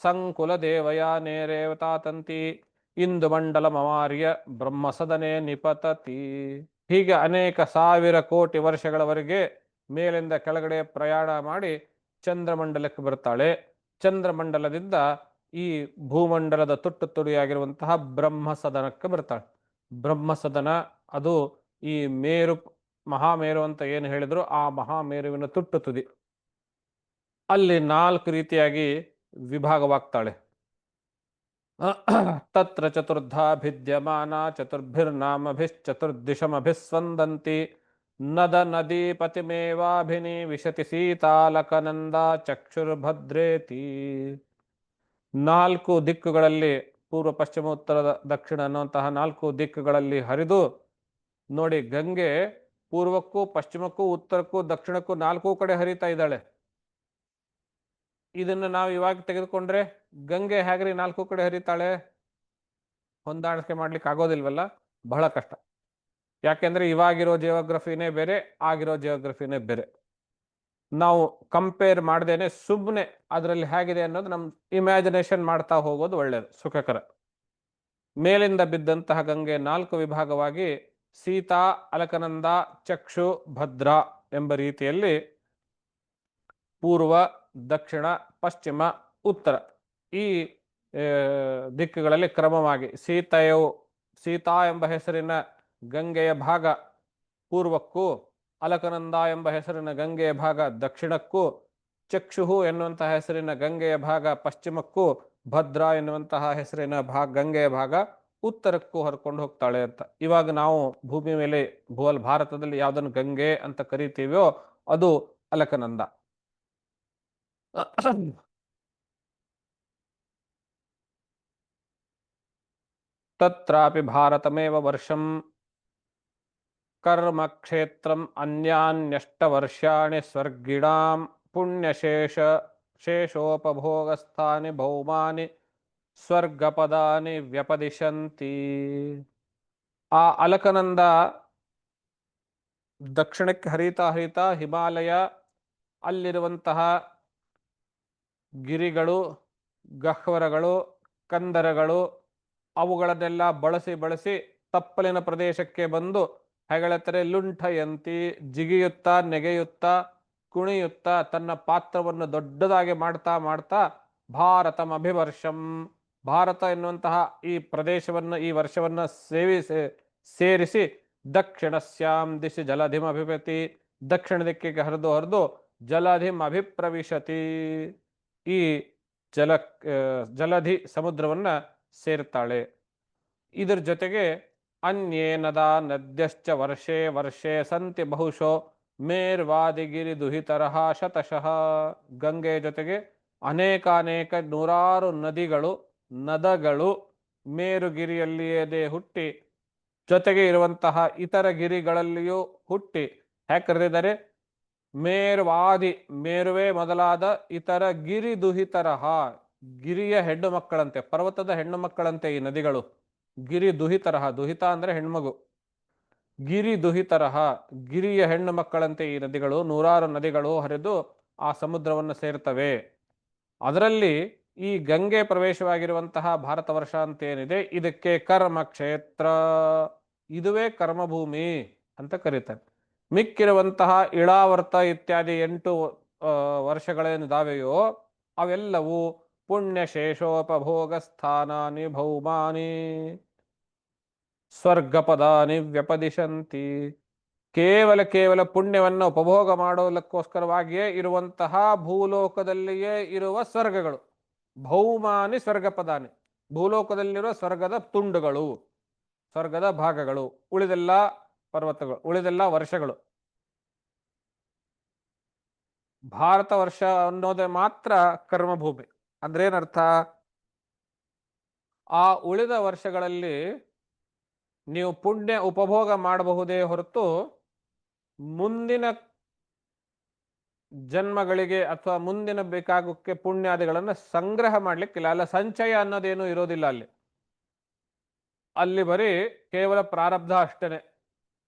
ಸಂಕುಲ ದೇವಯಾನೇರೇವತಾತಂತಿ ಇಂದು ಮಂಡಲ ಮಮಾರ್ಯ ಬ್ರಹ್ಮಸದನೆ ನಿಪತತಿ. ಹೀಗೆ ಅನೇಕ ಸಾವಿರ ಕೋಟಿ ವರ್ಷಗಳವರೆಗೆ ಮೇಲಿಂದ ಕೆಳಗಡೆ ಪ್ರಯಾಣ ಮಾಡಿ ಚಂದ್ರಮಂಡಲಕ್ಕೆ ಬರ್ತಾಳೆ. ಚಂದ್ರಮಂಡಲದಿಂದ ಈ ಭೂಮಂಡಲದ ತುಟ್ಟು ತುಡಿಯಾಗಿರುವಂತಹ ಬ್ರಹ್ಮಸದನಕ್ಕೆ ಬರ್ತಾಳೆ. ಬ್ರಹ್ಮಸದನ ಅದು ಈ ಮಹಾಮೇರು ಅಂತ ಏನು ಹೇಳಿದ್ರು ಆ ಮಹಾಮೇರುವಿನ ತುಟ್ಟು ತುದಿ. ಅಲ್ಲಿ 4 ರೀತಿಯಾಗಿ ವಿಭಾಗವಾಗ್ತಾಳೆ. ತತ್ರ ಚತುರ್ಧಾ ಭಿದ್ಯಮಾನ ಚತುರ್ಭಿರ್ನಾಮಭಿಶ್ಚತುರ್ದಿಶಮಭಿಸ್ವಂದಂತಿ ನದ ನದೀಪತಿಮೇವಾಭಿನಿ ವಿಶತಿ ಸೀತಾಲಕನಂದ ಚಕ್ಷುರ್ಭದ್ರೇತಿ. 4 ದಿಕ್ಕುಗಳಲ್ಲಿ ಪೂರ್ವ ಪಶ್ಚಿಮ ಉತ್ತರ ದಕ್ಷಿಣ ಅನ್ನುವಂತಹ 4 ದಿಕ್ಕುಗಳಲ್ಲಿ ಹರಿದು ನೋಡಿ, ಗಂಗೆ ಪೂರ್ವಕ್ಕೂ ಪಶ್ಚಿಮಕ್ಕೂ ಉತ್ತರಕ್ಕೂ ದಕ್ಷಿಣಕ್ಕೂ 4 ಕಡೆ ಹರಿತಾ ಇದ್ದಾಳೆ. ಇದನ್ನು ನಾವು ಇವಾಗ ತೆಗೆದುಕೊಂಡ್ರೆ ಗಂಗೆ ಹೇಗ್ರಿ 4 ಕಡೆ ಹರಿತಾಳೆ? ಹೊಂದಾಣಿಕೆ ಮಾಡ್ಲಿಕ್ಕೆ ಆಗೋದಿಲ್ವಲ್ಲ, ಬಹಳ ಕಷ್ಟ. ಯಾಕೆಂದ್ರೆ ಇವಾಗಿರೋ ಜಿಯೋಗ್ರಫಿನೇ ಬೇರೆ, ಆಗಿರೋ ಜಿಯೋಗ್ರಫಿನೇ ಬೇರೆ. ನಾವು ಕಂಪೇರ್ ಮಾಡ್ದೇನೆ ಸುಮ್ಮನೆ ಅದರಲ್ಲಿ ಹೇಗಿದೆ ಅನ್ನೋದು ನಮ್ ಇಮ್ಯಾಜಿನೇಷನ್ ಮಾಡ್ತಾ ಹೋಗೋದು ಒಳ್ಳೆಯದು, ಸುಖಕರ. ಮೇಲಿಂದ ಬಿದ್ದಂತಹ ಗಂಗೆ 4 ವಿಭಾಗವಾಗಿ ಸೀತಾ, ಅಲಕನಂದ, ಚಕ್ಷು, ಭದ್ರಾ ಎಂಬ ರೀತಿಯಲ್ಲಿ ಪೂರ್ವ, ದಕ್ಷಿಣ, ಪಶ್ಚಿಮ, ಉತ್ತರ ಈ ದಿಕ್ಕುಗಳಲ್ಲಿ ಕ್ರಮವಾಗಿ ಸೀತಾ ಎಂಬ ಹೆಸರಿನ ಗಂಗೆಯ ಭಾಗ ಪೂರ್ವಕ್ಕೂ, ಅಲಕನಂದ ಎಂಬ ಹೆಸರಿನ ಗಂಗೆಯ ಭಾಗ ದಕ್ಷಿಣಕ್ಕೂ, ಚಕ್ಷುಹು ಎನ್ನುವಂತಹ ಹೆಸರಿನ ಗಂಗೆಯ ಭಾಗ ಪಶ್ಚಿಮಕ್ಕೂ, ಭದ್ರಾ ಎನ್ನುವಂತಹ ಹೆಸರಿನ ಗಂಗೆಯ ಭಾಗ ಉತ್ತರಕ್ಕೂ ಹರ್ಕೊಂಡು ಹೋಗ್ತಾಳೆ ಅಂತ. ಇವಾಗ ನಾವು ಭೂಮಿ ಮೇಲೆ ಭಾರತದಲ್ಲಿ ಯಾವುದನ್ನು ಗಂಗೆ ಅಂತ ಕರಿತೀವೋ ಅದು ಅಲಕನಂದ. ತತ್ರಾಪಿ ಭಾರತಮೇವ ವರ್ಷಂ ಕರ್ಮ ಕ್ಷೇತ್ರಂ ಅನ್ಯಾನ್ಯಷ್ಟ ವರ್ಷಾಣಿ ಸ್ವರ್ಗಿಣಾಂ ಶೇಷೋಪಭೋಗಸ್ಥಾನಿ ಭೌಮಾನಿ ಸ್ವರ್ಗಪದಾನಿ ವ್ಯಪದಿಶಂತಿ. ಆ ಅಲಕನಂದ ದಕ್ಷಿಣಕ್ಕೆ ಹರಿತಾ ಹರಿತಾ ಹಿಮಾಲಯ, ಅಲ್ಲಿರುವಂತಹ ಗಿರಿಗಳು, ಗಹ್ವರಗಳು, ಕಂದರಗಳು ಅವುಗಳನ್ನೆಲ್ಲ ಬಳಸಿ ತಪ್ಪಲಿನ ಪ್ರದೇಶಕ್ಕೆ ಬಂದು ಹೆಗಳೆತ್ತರೆ ಲುಂಠಯಂತಿ, ಜಿಗಿಯುತ್ತಾ, ನೆಗೆಯುತ್ತಾ, ಕುಣಿಯುತ್ತಾ ತನ್ನ ಪಾತ್ರವನ್ನು ದೊಡ್ಡದಾಗಿ ಮಾಡ್ತಾ ಭಾರತಂ ಅಭಿವರ್ಷಂ, ಭಾರತ ಎನ್ನುವಂತಹ ಈ ಪ್ರದೇಶವನ್ನು, ಈ ವರ್ಷವನ್ನು ಸೇರಿಸಿ ದಕ್ಷಿಣಸ್ಯಾಂ ದಿಶಿ ಜಲಧಿಂ ಅಭಿಪತಿ, ದಕ್ಷಿಣ ದಿಕ್ಕಿಗೆ ಹರಿದು ಜಲಧಿಂ ಅಭಿಪ್ರವಿಶತಿ, ಈ ಜಲಧಿ ಸಮುದ್ರವನ್ನ ಸೇರ್ತಾಳೆ. ಇದರ ಜೊತೆಗೆ ಅನ್ಯೇ ನದಾ ನದ್ಯಶ್ಚ ವರ್ಷೇ ಸಂತಿ ಬಹುಶೋ ಮೇರ್ವಾದಿಗಿರಿ ದುಹಿತರಹ ಶತಶಃ. ಗಂಗೆಯ ಜೊತೆಗೆ ಅನೇಕ ನೂರಾರು ನದಗಳು ಮೇರುಗಿರಿಯಲ್ಲಿಯೇ ಹುಟ್ಟಿ ಜೊತೆಗೆ ಇರುವಂತಹ ಇತರ ಗಿರಿಗಳಲ್ಲಿಯೂ ಹುಟ್ಟಿ ಹೇಗೆ ಕರೆದಿದ್ದಾರೆ? ಮೇರುವೇ ಮೊದಲಾದ ಇತರ ಗಿರಿ ದುಹಿತರಹ, ಗಿರಿಯ ಹೆಣ್ಣು ಮಕ್ಕಳಂತೆ, ಪರ್ವತದ ಹೆಣ್ಣು ಮಕ್ಕಳಂತೆ ಈ ನದಿಗಳು. ಗಿರಿ ದುಹಿತರಹ, ದುಹಿತ ಅಂದ್ರೆ ಹೆಣ್ಮಗು, ಗಿರಿ ದುಹಿತರಹ ಗಿರಿಯ ಹೆಣ್ಣು ಮಕ್ಕಳಂತೆ ಈ ನದಿಗಳು, ನೂರಾರು ನದಿಗಳು ಹರಿದು ಆ ಸಮುದ್ರವನ್ನು ಸೇರ್ತವೆ. ಅದರಲ್ಲಿ ಈ ಗಂಗೆ ಪ್ರವೇಶವಾಗಿರುವಂತಹ ಭಾರತ ವರ್ಷ ಅಂತ ಏನಿದೆ ಇದಕ್ಕೆ ಕರ್ಮ ಕ್ಷೇತ್ರ, ಇದುವೇ ಕರ್ಮಭೂಮಿ ಅಂತ ಕರೀತಾರೆ. ಮಿಕ್ಕಿರುವಂತಹ ಇಳಾವರ್ತ ಇತ್ಯಾದಿ 8 ವರ್ಷಗಳೇನಿದಾವೆಯೋ ಅವೆಲ್ಲವೂ ಪುಣ್ಯ ಶೇಷೋಪಭೋಗ ಸ್ಥಾನಾನಿ ಭೌಮಾನಿ ಸ್ವರ್ಗಪದಾನಿ ವ್ಯಪದಿಶಂತಿ. ಕೇವಲ ಪುಣ್ಯವನ್ನು ಉಪಭೋಗ ಮಾಡೋದಕ್ಕೋಸ್ಕರವಾಗಿಯೇ ಇರುವಂತಹ ಭೂಲೋಕದಲ್ಲಿಯೇ ಇರುವ ಸ್ವರ್ಗಗಳು, ಭೌಮಾನಿ ಸ್ವರ್ಗಪದಾನಿ, ಭೂಲೋಕದಲ್ಲಿರುವ ಸ್ವರ್ಗದ ತುಂಡುಗಳು, ಸ್ವರ್ಗದ ಭಾಗಗಳು, ಉಳಿದೆಲ್ಲ ಪರ್ವತಗಳು, ಉಳಿದೆಲ್ಲ ವರ್ಷಗಳು. ಭಾರತ ವರ್ಷ ಅನ್ನೋದೇ ಮಾತ್ರ ಕರ್ಮಭೂಮಿ. ಅಂದ್ರೆ ಏನರ್ಥ? ಆ ಉಳಿದ ವರ್ಷಗಳಲ್ಲಿ ನೀವು ಪುಣ್ಯ ಉಪಭೋಗ ಮಾಡಬಹುದೇ ಹೊರತು ಮುಂದಿನ ಜನ್ಮಗಳಿಗೆ ಅಥವಾ ಮುಂದಿನ ಬೇಕಾಗೋಕ್ಕೆ ಪುಣ್ಯಾದಿಗಳನ್ನು ಸಂಗ್ರಹ ಮಾಡ್ಲಿಕ್ಕಿಲ್ಲ. ಅಲ್ಲ, ಸಂಚಯ ಅನ್ನೋದೇನು ಇರೋದಿಲ್ಲ ಅಲ್ಲಿ. ಅಲ್ಲಿ ಬರೀ ಕೇವಲ ಪ್ರಾರಬ್ಧ ಅಷ್ಟೇನೆ.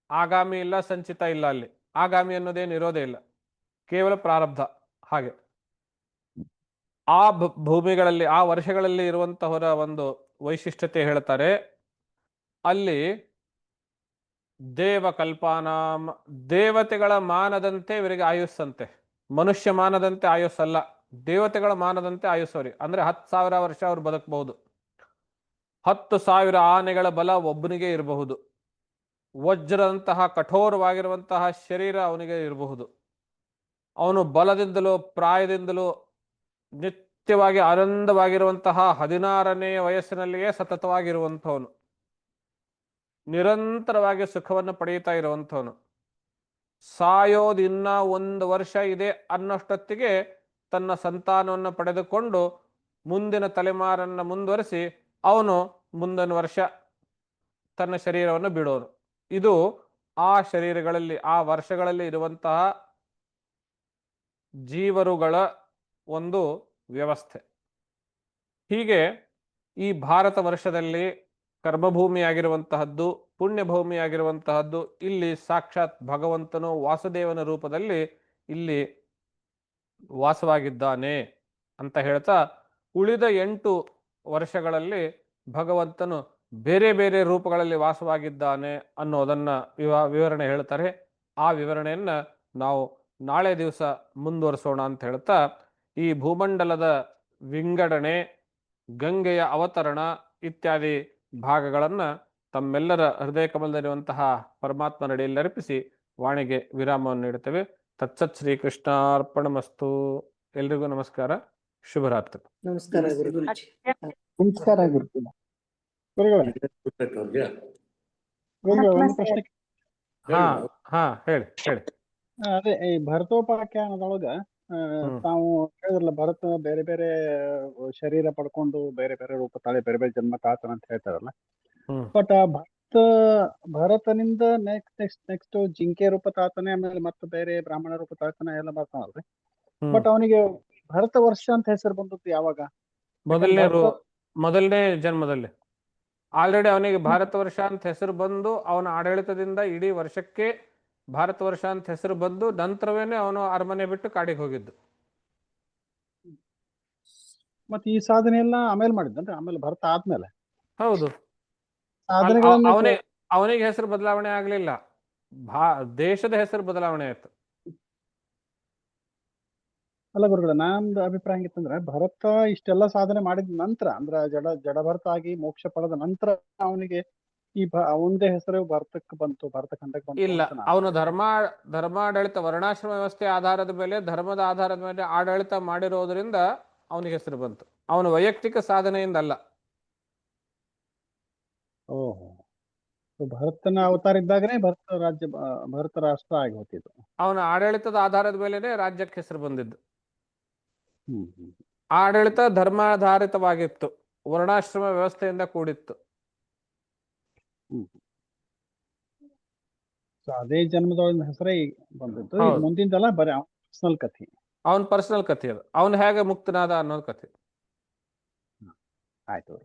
ಆಗಾಮಿ ಇಲ್ಲ, ಸಂಚಿತ ಇಲ್ಲ. ಅಲ್ಲಿ ಆಗಾಮಿ ಅನ್ನೋದೇನು ಇರೋದೇ ಇಲ್ಲ, ಕೇವಲ ಪ್ರಾರಬ್ಧ. ಹಾಗೆ ಆ ಭೂಮಿಗಳಲ್ಲಿ ಆ ವರ್ಷಗಳಲ್ಲಿ ಇರುವಂತಹವರ ಒಂದು ವೈಶಿಷ್ಟ್ಯತೆ ಹೇಳ್ತಾರೆ. ಅಲ್ಲಿ ದೇವಕಲ್ಪಾನಾಂ, ದೇವತೆಗಳ ಮಾನದಂತೆ ಇವರಿಗೆ ಆಯುಸ್ಸಂತೆ. ಮನುಷ್ಯ ಮಾನದಂತೆ ಆಯುಸ್ಸಲ್ಲ, ದೇವತೆಗಳ ಮಾನದಂತೆ ಆಯುಸ್ಸವರಿಗೆ. ಅಂದ್ರೆ 10,000 ವರ್ಷ ಅವ್ರು ಬದುಕಬಹುದು. 10,000 ಆನೆಗಳ ಬಲ ಒಬ್ಬನಿಗೆ ಇರಬಹುದು. ವಜ್ರದಂತಹ ಕಠೋರವಾಗಿರುವಂತಹ ಶರೀರ ಅವನಿಗೆ ಇರಬಹುದು. ಅವನು ಬಲದಿಂದಲೂ ಪ್ರಾಯದಿಂದಲೂ ನಿತ್ಯವಾಗಿ ಆನಂದವಾಗಿರುವಂತಹ 16ನೇ ವಯಸ್ಸಿನಲ್ಲಿಯೇ ಸತತವಾಗಿರುವಂಥವನು, ನಿರಂತರವಾಗಿ ಸುಖವನ್ನು ಪಡೆಯುತ್ತಾ ಇರುವಂಥವನು. ಸಾಯೋದು ಇನ್ನ 1 ವರ್ಷ ಇದೆ ಅನ್ನೋಷ್ಟೊತ್ತಿಗೆ ತನ್ನ ಸಂತಾನವನ್ನು ಪಡೆದುಕೊಂಡು ಮುಂದಿನ ತಲೆಮಾರನ್ನು ಮುಂದುವರಿಸಿ ಅವನು ಮುಂದಿನ ವರ್ಷ ತನ್ನ ಶರೀರವನ್ನು ಬಿಡೋನು. ಇದು ಆ ಶರೀರಗಳಲ್ಲಿ ಆ ವರ್ಷಗಳಲ್ಲಿ ಇರುವಂತಹ ಜೀವರುಗಳ ಒಂದು ವ್ಯವಸ್ಥೆ. ಹೀಗೆ ಈ ಭಾರತ ವರ್ಷದಲ್ಲಿ ಕರ್ಮಭೂಮಿಯಾಗಿರುವಂತಹದ್ದು, ಪುಣ್ಯಭೂಮಿಯಾಗಿರುವಂತಹದ್ದು, ಇಲ್ಲಿ ಸಾಕ್ಷಾತ್ ಭಗವಂತನು ವಾಸುದೇವನ ರೂಪದಲ್ಲಿ ಇಲ್ಲಿ ವಾಸವಾಗಿದ್ದಾನೆ ಅಂತ ಹೇಳ್ತಾ, ಉಳಿದ 8 ವರ್ಷಗಳಲ್ಲಿ ಭಗವಂತನು ಬೇರೆ ಬೇರೆ ರೂಪಗಳಲ್ಲಿ ವಾಸವಾಗಿದ್ದಾನೆ ಅನ್ನೋದನ್ನ ವಿವರಣೆ ಹೇಳ್ತಾರೆ. ಆ ವಿವರಣೆಯನ್ನ ನಾವು ನಾಳೆ ದಿವಸ ಮುಂದುವರಿಸೋಣ ಅಂತ ಹೇಳ್ತಾ, ಈ ಭೂಮಂಡಲದ ವಿಂಗಡಣೆ, ಗಂಗೆಯ ಅವತರಣ ಇತ್ಯಾದಿ ಭಾಗಗಳನ್ನು ತಮ್ಮೆಲ್ಲರ ಹೃದಯ ಕಮಲದಲ್ಲಿರುವಂತಹ ಪರಮಾತ್ಮ ನಡೆಯಲ್ಲಿ ಅರ್ಪಿಸಿ ವಾಣಿಗೆ ವಿರಾಮವನ್ನು ನೀಡುತ್ತೇವೆ. ತತ್ಸತ್ ಶ್ರೀಕೃಷ್ಣಾರ್ಪಣಮಸ್ತು. ಎಲ್ರಿಗೂ ನಮಸ್ಕಾರ, ಶುಭರಾತ್ರಿ. ನಮಸ್ಕಾರ ಗುರುಜಿ. ನಮಸ್ಕಾರ ಗುರುಗಳ. ಒಂದು ಪ್ರಶ್ನೆ. ಹಾ ಹೇಳಿ. ಅದೇ ಈ ಭರತೋಪಾಖ್ಯಾನದೊಳಗ ತಾವು ಹೇಳಿದ್ರಲ್ಲ, ಭರತ ಬೇರೆ ಬೇರೆ ಶರೀರ ಪಡ್ಕೊಂಡು ಬೇರೆ ಬೇರೆ ರೂಪ ತಾಳೆ ಬೇರೆ ಬೇರೆ ಜನ್ಮ ತಾತನ ಅಂತ ಹೇಳ್ತಾರಲ್ಲ. ಬಟ್ ಆ ಭರತನಿಂದ ನೆಕ್ಸ್ಟ್ ಜಿಂಕೆ ರೂಪ ತಾತನೆ, ಆಮೇಲೆ ಮತ್ತೆ ಬೇರೆ ಬ್ರಾಹ್ಮಣ ರೂಪ ತಾತನ ಎಲ್ಲ ಬರ್ತಾನಲ್ರಿ. ಬಟ್ ಅವನಿಗೆ ಭರತ ವರ್ಷ ಅಂತ ಹೆಸರು ಬಂದದ್ದು ಯಾವಾಗ? ಮೊದಲನೇ ಜನ್ಮದಲ್ಲಿ ಆಲ್ರೆಡಿ ಅವನಿಗೆ ಭಾರತ ವರ್ಷ ಅಂತ ಹೆಸರು ಬಂದು ಅವನ ಆಡಳಿತದಿಂದ ಇಡೀ ವರ್ಷಕ್ಕೆ ಭಾರತ ವರ್ಷ ಅಂತ ಹೆಸರು ಬಂದು ನಂತರವೇನೆ ಅವನು ಅರಮನೆ ಬಿಟ್ಟು ಕಾಡಿಗೆ ಹೋಗಿದ್ದು. ಮತ್ತೆ ಈ ಸಾಧನೆ ಎಲ್ಲ ಆಮೇಲೆ ಮಾಡಿದ್ದಂದ್ರೆ, ಆಮೇಲೆ ಭರತ ಆದ್ಮೇಲೆ? ಹೌದು, ಅವನಿಗೆ ಹೆಸರು ಬದಲಾವಣೆ ಆಗ್ಲಿಲ್ಲ, ದೇಶದ ಹೆಸರು ಬದಲಾವಣೆ ಆಯ್ತು. ಅಲ್ಲ ಗುರುಗಳ, ನಂದು ಅಭಿಪ್ರಾಯ ಹೆಂಗಿತ್ತಂದ್ರೆ, ಭರತ ಇಷ್ಟೆಲ್ಲ ಸಾಧನೆ ಮಾಡಿದ ನಂತರ, ಅಂದ್ರೆ ಜಡ ಭರತ ಆಗಿ ಮೋಕ್ಷ ಪಡೆದ ನಂತರ ಅವನಿಗೆ ಈ ಒಂದೇ ಹೆಸರು ಭರತಕ್ಕೆ ಬಂತು, ಭರತ ಖಂಡಕ್ಕೆ ಬಂತು. ಇಲ್ಲ, ಅವನು ಧರ್ಮಾಡಳಿತ ವರ್ಣಾಶ್ರಮ ವ್ಯವಸ್ಥೆ ಆಧಾರದ ಮೇಲೆ, ಧರ್ಮದ ಆಧಾರದ ಮೇಲೆ ಆಡಳಿತ ಮಾಡಿರೋದ್ರಿಂದ ಅವನಿಗೆ ಹೆಸರು ಬಂತು, ಅವನ ವೈಯಕ್ತಿಕ ಸಾಧನೆಯಿಂದ ಅಲ್ಲ. ಓಹೋ, ಭರತನ ಅವತಾರ ಇದ್ದಾಗನೇ ಭರತ ರಾಷ್ಟ್ರ ಆಗಿ ಹೋಗ್ತಿತ್ತು. ಅವನ ಆಡಳಿತದ ಆಧಾರದ ಮೇಲೆನೆ ರಾಜ್ಯಕ್ಕೆ ಹೆಸರು ಬಂದಿದ್ದು. ಆಡಳಿತ ಧರ್ಮಾಧಾರಿತವಾಗಿತ್ತು, ವರ್ಣಾಶ್ರಮ ವ್ಯವಸ್ಥೆಯಿಂದ ಕೂಡಿತ್ತು. ಅದೇ ಜನ್ಮದೊಳಗಿನ ಹೆಸರೇ ಬಂದಿತ್ತು. ಮುಂದಿಂದೆಲ್ಲ ಬರೀ ಪರ್ಸನಲ್ ಕಥೆ, ಅವನ್ ಪರ್ಸನಲ್ ಕಥೆ ಅದು. ಅವನು ಹೇಗೆ ಮುಕ್ತನಾದ ಅನ್ನೋದು ಕಥೆ. ಆಯ್ತು.